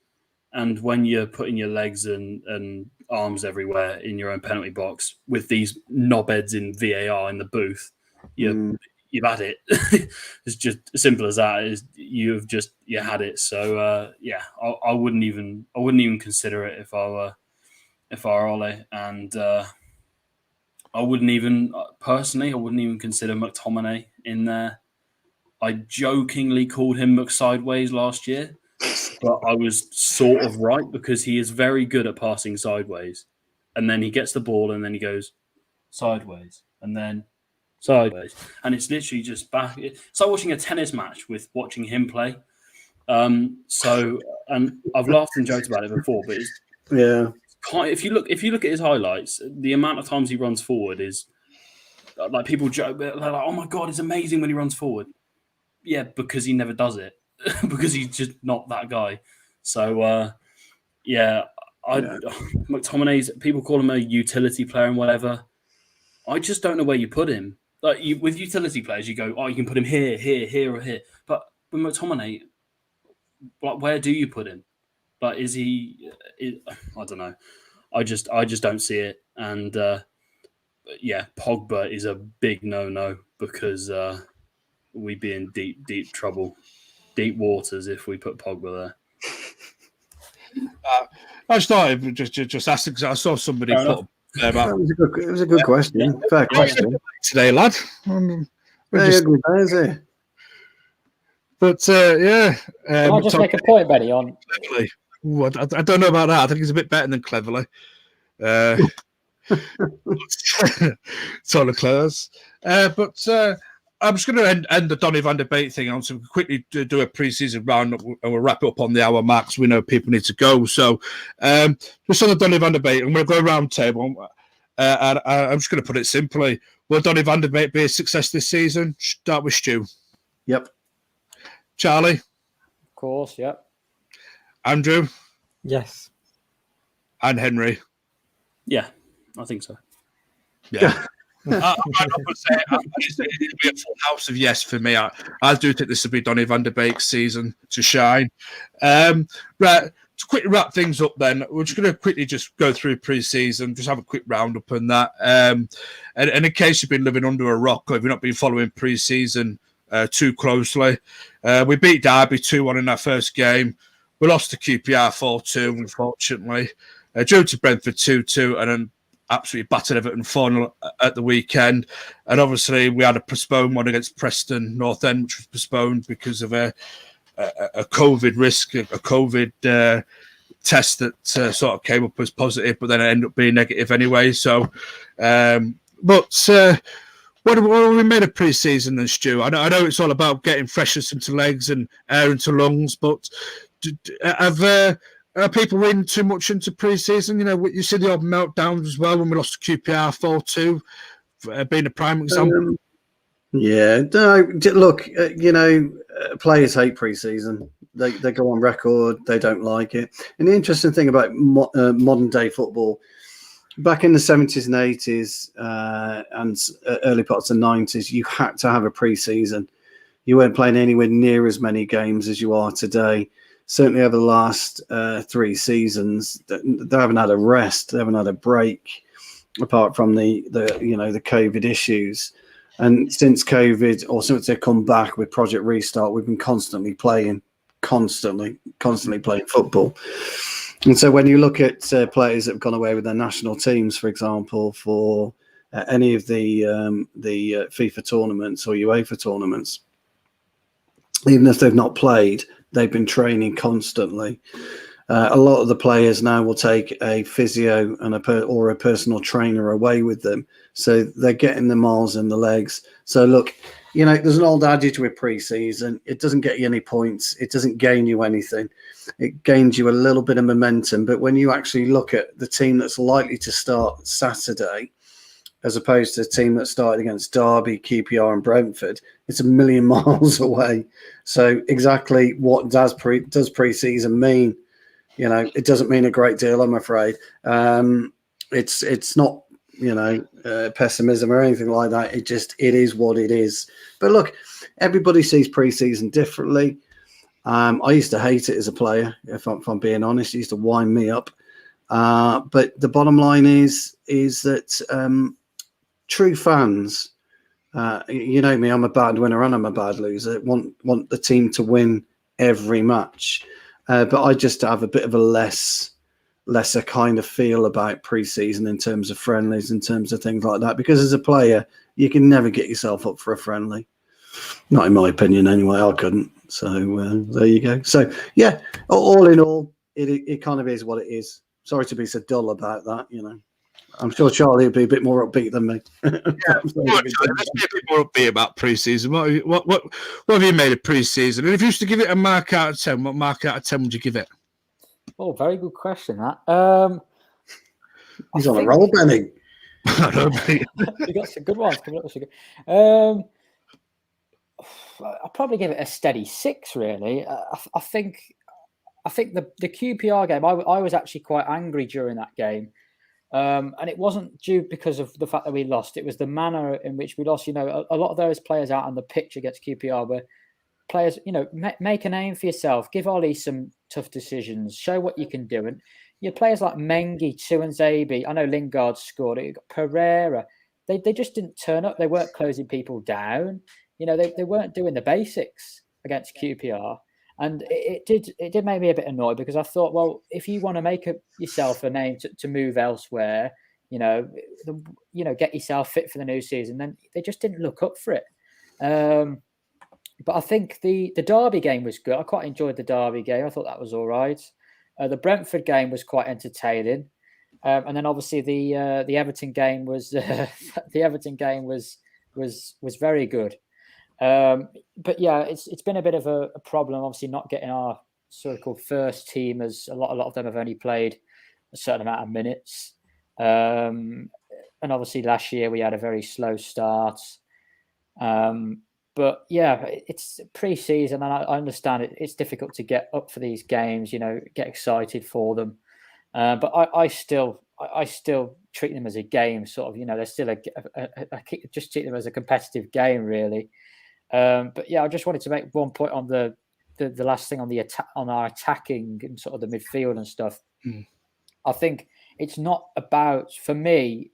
And when you're putting your legs and arms everywhere in your own penalty box with these knobheads in VAR in the booth, you've had it. It's just as simple as that. You had it. So I wouldn't even consider it if I were Ole, and I wouldn't even consider McTominay in there. I jokingly called him McSideways last year, but I was sort of right because he is very good at passing sideways, and then he gets the ball and then he goes sideways, and then sideways, and it's literally just back. It's like watching a tennis match with watching him play. So, and I've laughed and joked about it before, but it's if you look at his highlights, the amount of times he runs forward is like people joke. They're like, "Oh my god, it's amazing when he runs forward." Yeah, because he never does it because he's just not that guy. So, McTominay's, people call him a utility player and whatever. I just don't know where you put him. Like with utility players, you go, oh, you can put him here, here, here, or here. But with McTominay, like, where do you put him? Like, is he? I don't know. I just don't see it. And Pogba is a big no because we'd be in deep trouble, deep waters if we put Pogba there. I started just asking because I saw somebody put. It was a good question. Fair question today, lad. But Can I just make a point, Benny? On I don't know about that. I think he's a bit better than cleverly. Sort of close. But I'm just going to end the Donny Van De Beek thing on to quickly do a pre-season roundup, and we'll wrap it up on the hour mark so we know people need to go. So just on the Donny Van De Beek, I'm going to go round table. And I'm just going to put it simply. Will Donny Van De Beek be a success this season? Start with Stu. Yep. Charlie? Of course, yep. Andrew? Yes. And Henry? Yeah, I think so. Yeah. I would say it'll be a full house of yes for me. I do think this will be Donny Van De Beek's season to shine. Right, to quickly wrap things up then, we're just going to quickly just go through pre-season, just have a quick roundup on that. And in case you've been living under a rock or if you've not been following pre-season too closely, we beat Derby 2-1 in our first game. We lost to QPR 4-2, unfortunately. Drew to Brentford 2-2 and then absolutely battered Everton 4-0 at the weekend. And obviously we had a postponed one against Preston North End, which was postponed because of a COVID risk, a COVID test that sort of came up as positive, but then it ended up being negative anyway. So, what have we made of pre-season then, Stu? I know it's all about getting freshness into legs and air into lungs, but are people reading too much into pre-season? You know, you see the odd meltdowns as well when we lost to QPR 4-2, being a prime example. Look, players hate pre-season. They go on record. They don't like it. And the interesting thing about modern day football, back in the 70s and 80s and early parts of the 90s, you had to have a pre-season. You weren't playing anywhere near as many games as you are today. Certainly over the last 3 seasons, they haven't had a rest. They haven't had a break, apart from the COVID issues. And since COVID, or since they've come back with Project Restart, we've been constantly playing football. And so when you look at players that have gone away with their national teams, for example, for any of the FIFA tournaments or UEFA tournaments, even if they've not played, they've been training constantly. A lot of the players now will take a physio and or a personal trainer away with them. So they're getting the miles in the legs. So look, there's an old adage with pre-season. It doesn't get you any points. It doesn't gain you anything. It gains you a little bit of momentum. But when you actually look at the team that's likely to start Saturday, as opposed to the team that started against Derby, QPR and Brentford, it's a million miles away. So exactly what does pre-season mean? It doesn't mean a great deal, I'm afraid. It's not, pessimism or anything like that. It is what it is. But look, everybody sees pre-season differently. I used to hate it as a player, if I'm being honest. It used to wind me up. But the bottom line is that true fans, you know me, I'm a bad winner and I'm a bad loser. Want the team to win every match. But I just have a bit of a lesser kind of feel about pre-season in terms of friendlies, in terms of things like that. Because as a player, you can never get yourself up for a friendly. Not in my opinion, anyway. I couldn't. So there you go. So all in all, it kind of is what it is. Sorry to be so dull about that, I'm sure Charlie would be a bit more upbeat than me. Let's be a bit more upbeat about pre-season. What have you made of pre-season? And if you used to give it a mark out of 10, what mark out of 10 would you give it? Oh, very good question, that. He's on a roll, Benny. I don't think. You got some good ones coming up. I'll probably give it a steady 6, really. I think the QPR game, I was actually quite angry during that game. And it wasn't due because of the fact that we lost. It was the manner in which we lost. You know, a lot of those players out on the pitch against QPR were players, you know, make a name for yourself. Give Ollie some tough decisions. Show what you can do. And you know, players like Mengi, Tuanzebe, I know Lingard scored it. You got Pereira. They just didn't turn up. They weren't closing people down. You know, they weren't doing the basics against QPR. And it did make me a bit annoyed because I thought, well, if you want to make yourself a name to move elsewhere, get yourself fit for the new season, then they just didn't look up for it. But I think the Derby game was good. I quite enjoyed the Derby game. I thought that was all right. The Brentford game was quite entertaining, and then obviously the Everton game was was very good. But yeah, it's been a bit of a problem, obviously not getting our so-called first team, as a lot of them have only played a certain amount of minutes. And obviously last year we had a very slow start. But yeah, it's pre-season, and I understand it's difficult to get up for these games, you know, get excited for them. But I still treat them as a game, sort of, you know, they're still just treat them as a competitive game, really. But yeah, I just wanted to make one point on the last thing on the attack, on our attacking and sort of the midfield and stuff. I think it's not about, for me,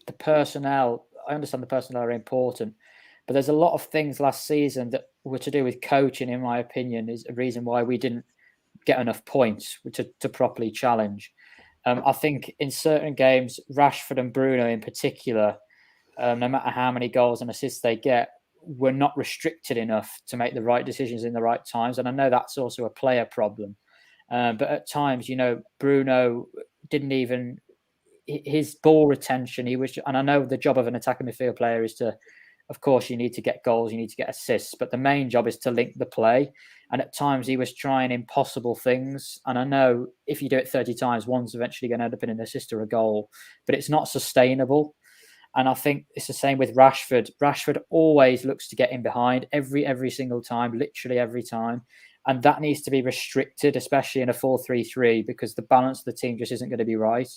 the personnel. I understand the personnel are important, but there's a lot of things last season that were to do with coaching, in my opinion, is a reason why we didn't get enough points to properly challenge. I think in certain games, Rashford and Bruno in particular, no matter how many goals and assists they get, were not restricted enough to make the right decisions in the right times. And I know that's also a player problem. But at times, you know, Bruno didn't even, his ball retention, and I know the job of an attacking midfield player is to, of course, you need to get goals, you need to get assists, but the main job is to link the play. And at times he was trying impossible things. And I know if you do it 30 times, one's eventually going to end up in an assist or a goal, but it's not sustainable. And I think it's the same with Rashford. Rashford always looks to get in behind every single time, literally every time. And that needs to be restricted, especially in a 4-3-3, because the balance of the team just isn't going to be right.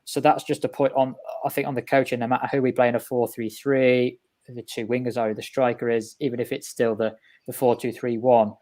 So that's just a point on, I think, on the coaching. No matter who we play in a 4-3-3, the two wingers are, the striker is, even if it's still the 4-2-3-1,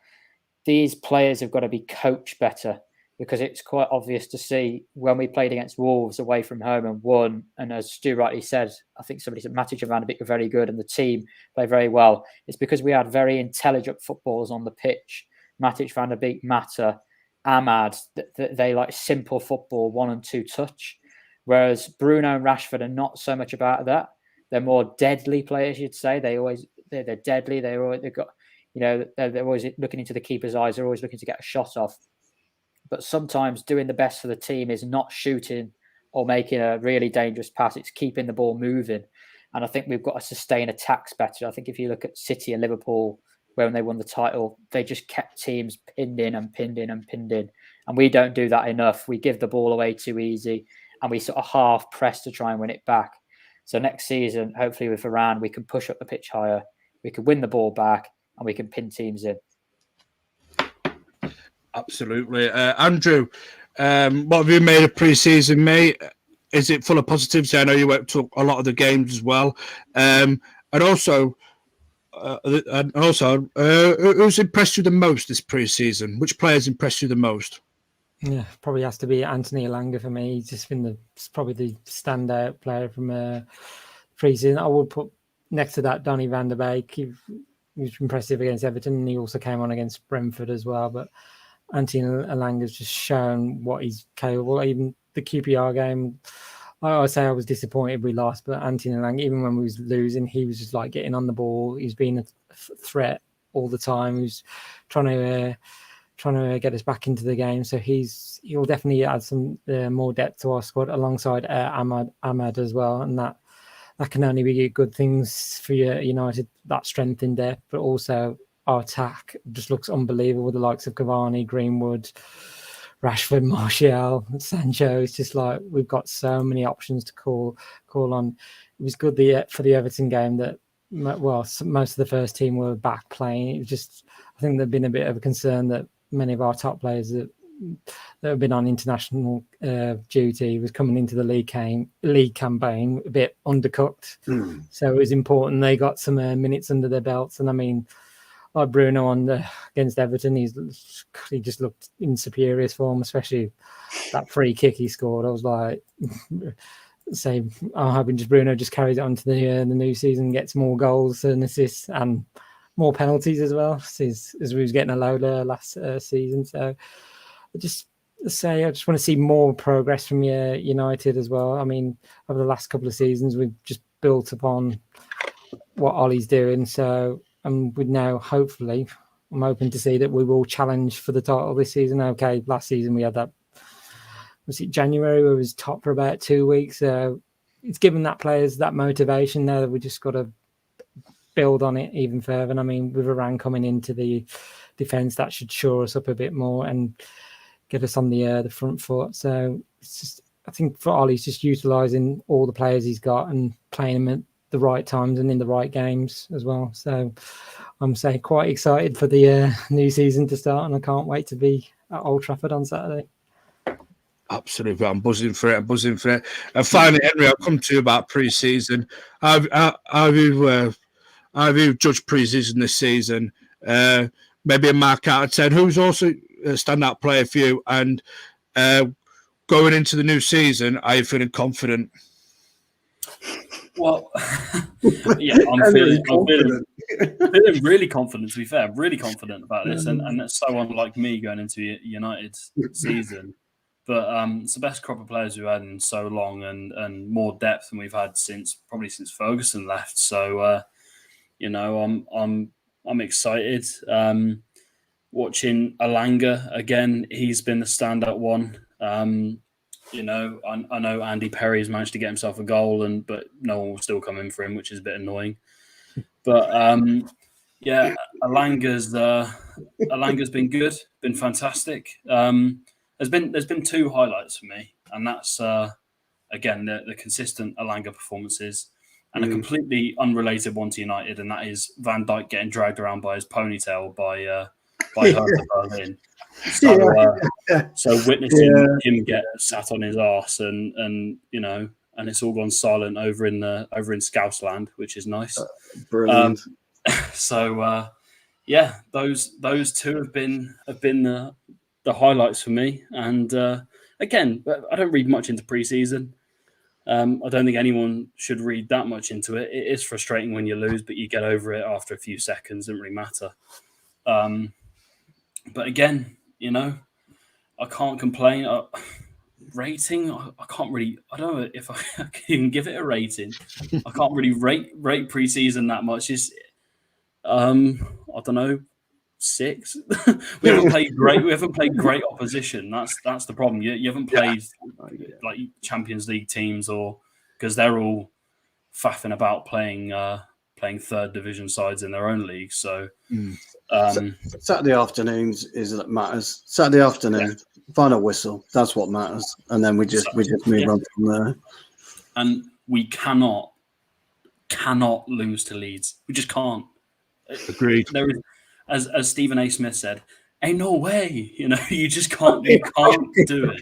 these players have got to be coached better, because it's quite obvious to see when we played against Wolves away from home and won. And as Stu rightly said, I think somebody said Matic and Van De Beek were very good and the team played very well. It's because we had very intelligent footballers on the pitch. Matic, Van De Beek, Mata, Ahmad, they like simple football, 1 and 2 touch. Whereas Bruno and Rashford are not so much about that. They're more deadly players, you'd say. They're deadly. They've got, you know, they're always looking into the keeper's eyes. They're always looking to get a shot off. But sometimes doing the best for the team is not shooting or making a really dangerous pass. It's keeping the ball moving. And I think we've got to sustain attacks better. I think if you look at City and Liverpool, when they won the title, they just kept teams pinned in. And we don't do that enough. We give the ball away too easy, and we sort of half press to try and win it back. So next season, hopefully with Varane, we can push up the pitch higher. We can win the ball back, and we can pin teams in. Absolutely. Andrew, what have you made of pre-season, mate? Is it full of positives? I know you went to a lot of the games as well. And also, who's impressed you the most this pre-season? Which players impressed you the most? Yeah, probably has to be Anthony Elanga for me. He's just been probably the standout player from pre-season. I would put next to that Donny Van De Beek. He was impressive against Everton, and he also came on against Brentford as well. But Anthony Elanga's just shown what he's capable. Even the QPR game, I would say I was disappointed we lost, but Anthony Elanga, even when we was losing, he was just like getting on the ball. He's been a threat all the time. He was trying to trying to get us back into the game. So he'll definitely add some more depth to our squad alongside Ahmad as well, and that can only be good things for United. That strength in depth, but also our attack just looks unbelievable with the likes of Cavani, Greenwood, Rashford, Martial, Sancho. It's just like we've got so many options to call on. It was good for the Everton game that most of the first team were back playing. It was just, I think there'd been a bit of a concern that many of our top players that have been on international duty was coming into the league campaign a bit undercooked. So it was important they got some minutes under their belts. And I mean, like Bruno against Everton, he just looked in superior form, especially that free kick he scored. I was like, I'm hoping Bruno just carries it on to the new season, gets more goals and assists and more penalties as well, as we was getting a load last season. So I just want to see more progress from United as well. I mean, over the last couple of seasons, we've just built upon what Ollie's doing. So, and we now, hopefully, I'm hoping to see that we will challenge for the title this season. Okay, last season we had that, was it January, where we was top for about 2 weeks. So it's given that players that motivation now that we just got to build on it even further. And I mean, with Varane coming into the defence, that should shore us up a bit more and get us on the front foot. So it's just, I think for Ollie, he's just utilising all the players he's got and playing them at the right times and in the right games as well. So I'm quite excited for the new season to start, and I can't wait to be at Old Trafford on Saturday. Absolutely, I'm buzzing for it. And finally, Henry, I'll come to you about pre-season. Have you judged pre-season this season? Maybe a mark out of 10. Who's also a standout player for you? And going into the new season, are you feeling confident? Well, yeah, I'm feeling really confident, to be fair. I'm really confident about this. And that's so unlike me going into United's season. But it's the best crop of players we've had in so long, and more depth than we've had since Ferguson left. So, I'm excited. Watching Alanga again, he's been the standout one. I know Andy Perry's managed to get himself a goal, but no one will still come in for him, which is a bit annoying. But Alanga's been good, been fantastic. There's been two highlights for me, and that's again the consistent Alanga performances, and a completely unrelated one to United, and that is Van Dijk getting dragged around by his ponytail by Hertha Berlin. So witnessing him get sat on his arse and it's all gone silent over in Scouse land, which is nice. Brilliant. Those two have been the highlights for me. And again, I don't read much into pre-season. I don't think anyone should read that much into it. It is frustrating when you lose, but you get over it after a few seconds. It doesn't really matter. But again, I can't complain. Rating, I can't really. I don't know if I can even give it a rating. I can't really rate pre-season that much. It's I don't know, 6. We haven't played great opposition. That's the problem. You haven't played like Champions League teams, or because they're all faffing about playing third division sides in their own league. So Saturday afternoons is that matters. Saturday afternoon, final whistle. That's what matters, and then we just move on from there. And we cannot lose to Leeds. We just can't. Agreed. There is, as Stephen A. Smith said, ain't no way. You just can't. You can't do it.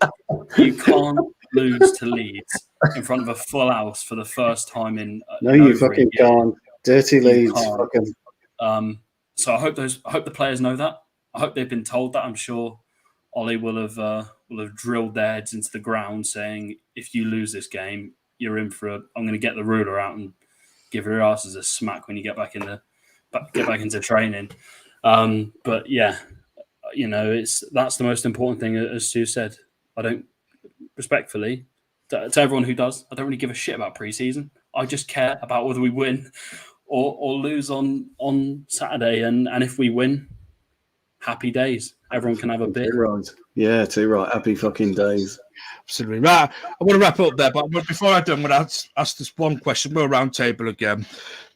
You can't lose to Leeds in front of a full house for the first time in. No, you fucking can't. Dirty Leeds. Fucking. So I hope the players know that. I hope they've been told that. I'm sure Ollie will have drilled their heads into the ground, saying, "If you lose this game, you're in for I'm going to get the ruler out and give your asses a smack when you get back into training." But yeah, that's the most important thing, as Stu said. I don't, respectfully, to everyone who does, I don't really give a shit about pre-season. I just care about whether we win or lose on Saturday, and if we win, happy days. Everyone can have a beer. Too right. Yeah, too right. Happy fucking days. Absolutely. Right. I want to wrap up there, but before I do, I'm going to ask this one question. We're round table again,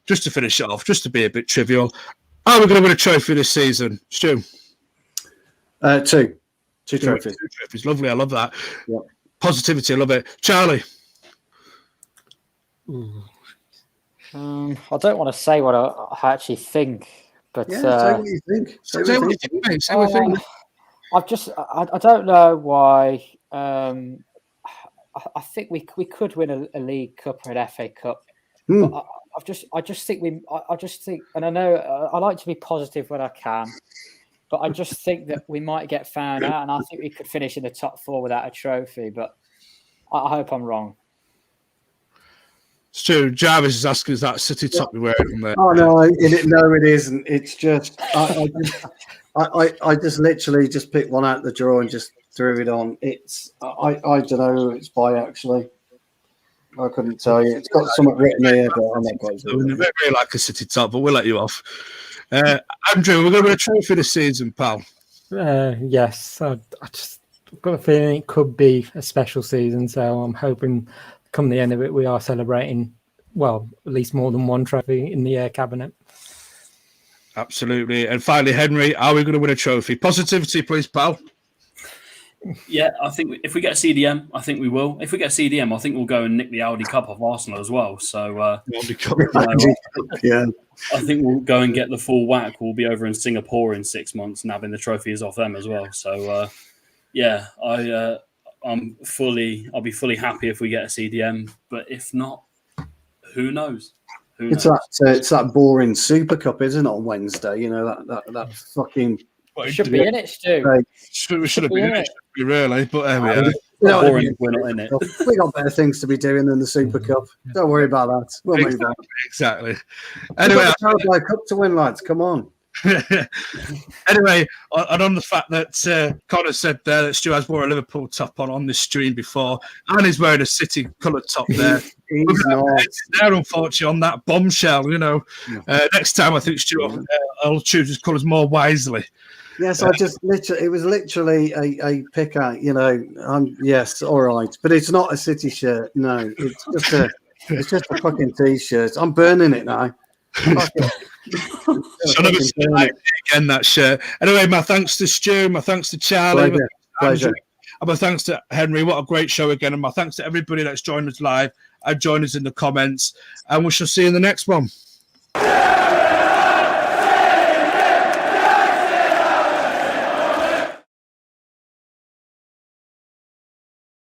just to finish it off, just to be a bit trivial. Are we going to win a trophy this season, Stu? Two trophies. Two trophies. Lovely. I love that. Yep. Positivity. I love it. Charlie? I don't want to say what I actually think, but Say what you think. Say what you think, mate. Say what you think. I don't know why. I think we could win a League Cup or an FA Cup. But I just think, and I know I like to be positive when I can, but I just think that we might get found out, and I think we could finish in the top 4 without a trophy. But I hope I'm wrong. Stu, Jarvis is asking, is that City top you wearing on there? Oh no, it isn't. It's just I just literally just picked one out of the drawer and just threw it on. It's I don't know who it's by actually. I couldn't tell you. It's got something written here, but I'm not quite sure. Very, very like a City top, but we'll let you off. Andrew, we're going to win a trophy this season, pal. Yes, I've got a feeling it could be a special season, so I'm hoping come the end of it we are celebrating, well, at least more than one trophy in the cabinet. Absolutely. And finally, Henry, are we going to win a trophy? Positivity, please, pal. Yeah, I think if we get a CDM, I think we will. If we get a CDM, I think we'll go and nick the Audi Cup off Arsenal as well. So, Yeah. I think we'll go and get the full whack. We'll be over in Singapore in 6 months and having the trophies off them as well. So, I'll be fully happy if we get a CDM. But if not, who knows? It's that boring Super Cup, isn't it, on Wednesday? You know, that fucking... Should be in it, Stu. We should have been in it, really, but there we are. Boring, we're not in it. We got better things to be doing than the Super Cup. Don't worry about that. We'll move on. Exactly. Anyway, the Carabao Cup to win, lads. Come on. Anyway, and on the fact that Connor said there that Stu has wore a Liverpool top on this stream before, and he's wearing a City coloured top there. He's not. There, unfortunately, on that bombshell. You know, next time I think Stu will choose his colours more wisely. Yes, it was literally a pick out. You know, yes, all right, but it's not a City shirt. No, it's just a fucking t-shirt. I'm burning it now. So never see again that shirt. Anyway, my thanks to Stu, my thanks to Charlie, Pleasure. And my thanks to Henry. What a great show again, and my thanks to everybody that's joined us live and joined us in the comments. And we shall see you in the next one.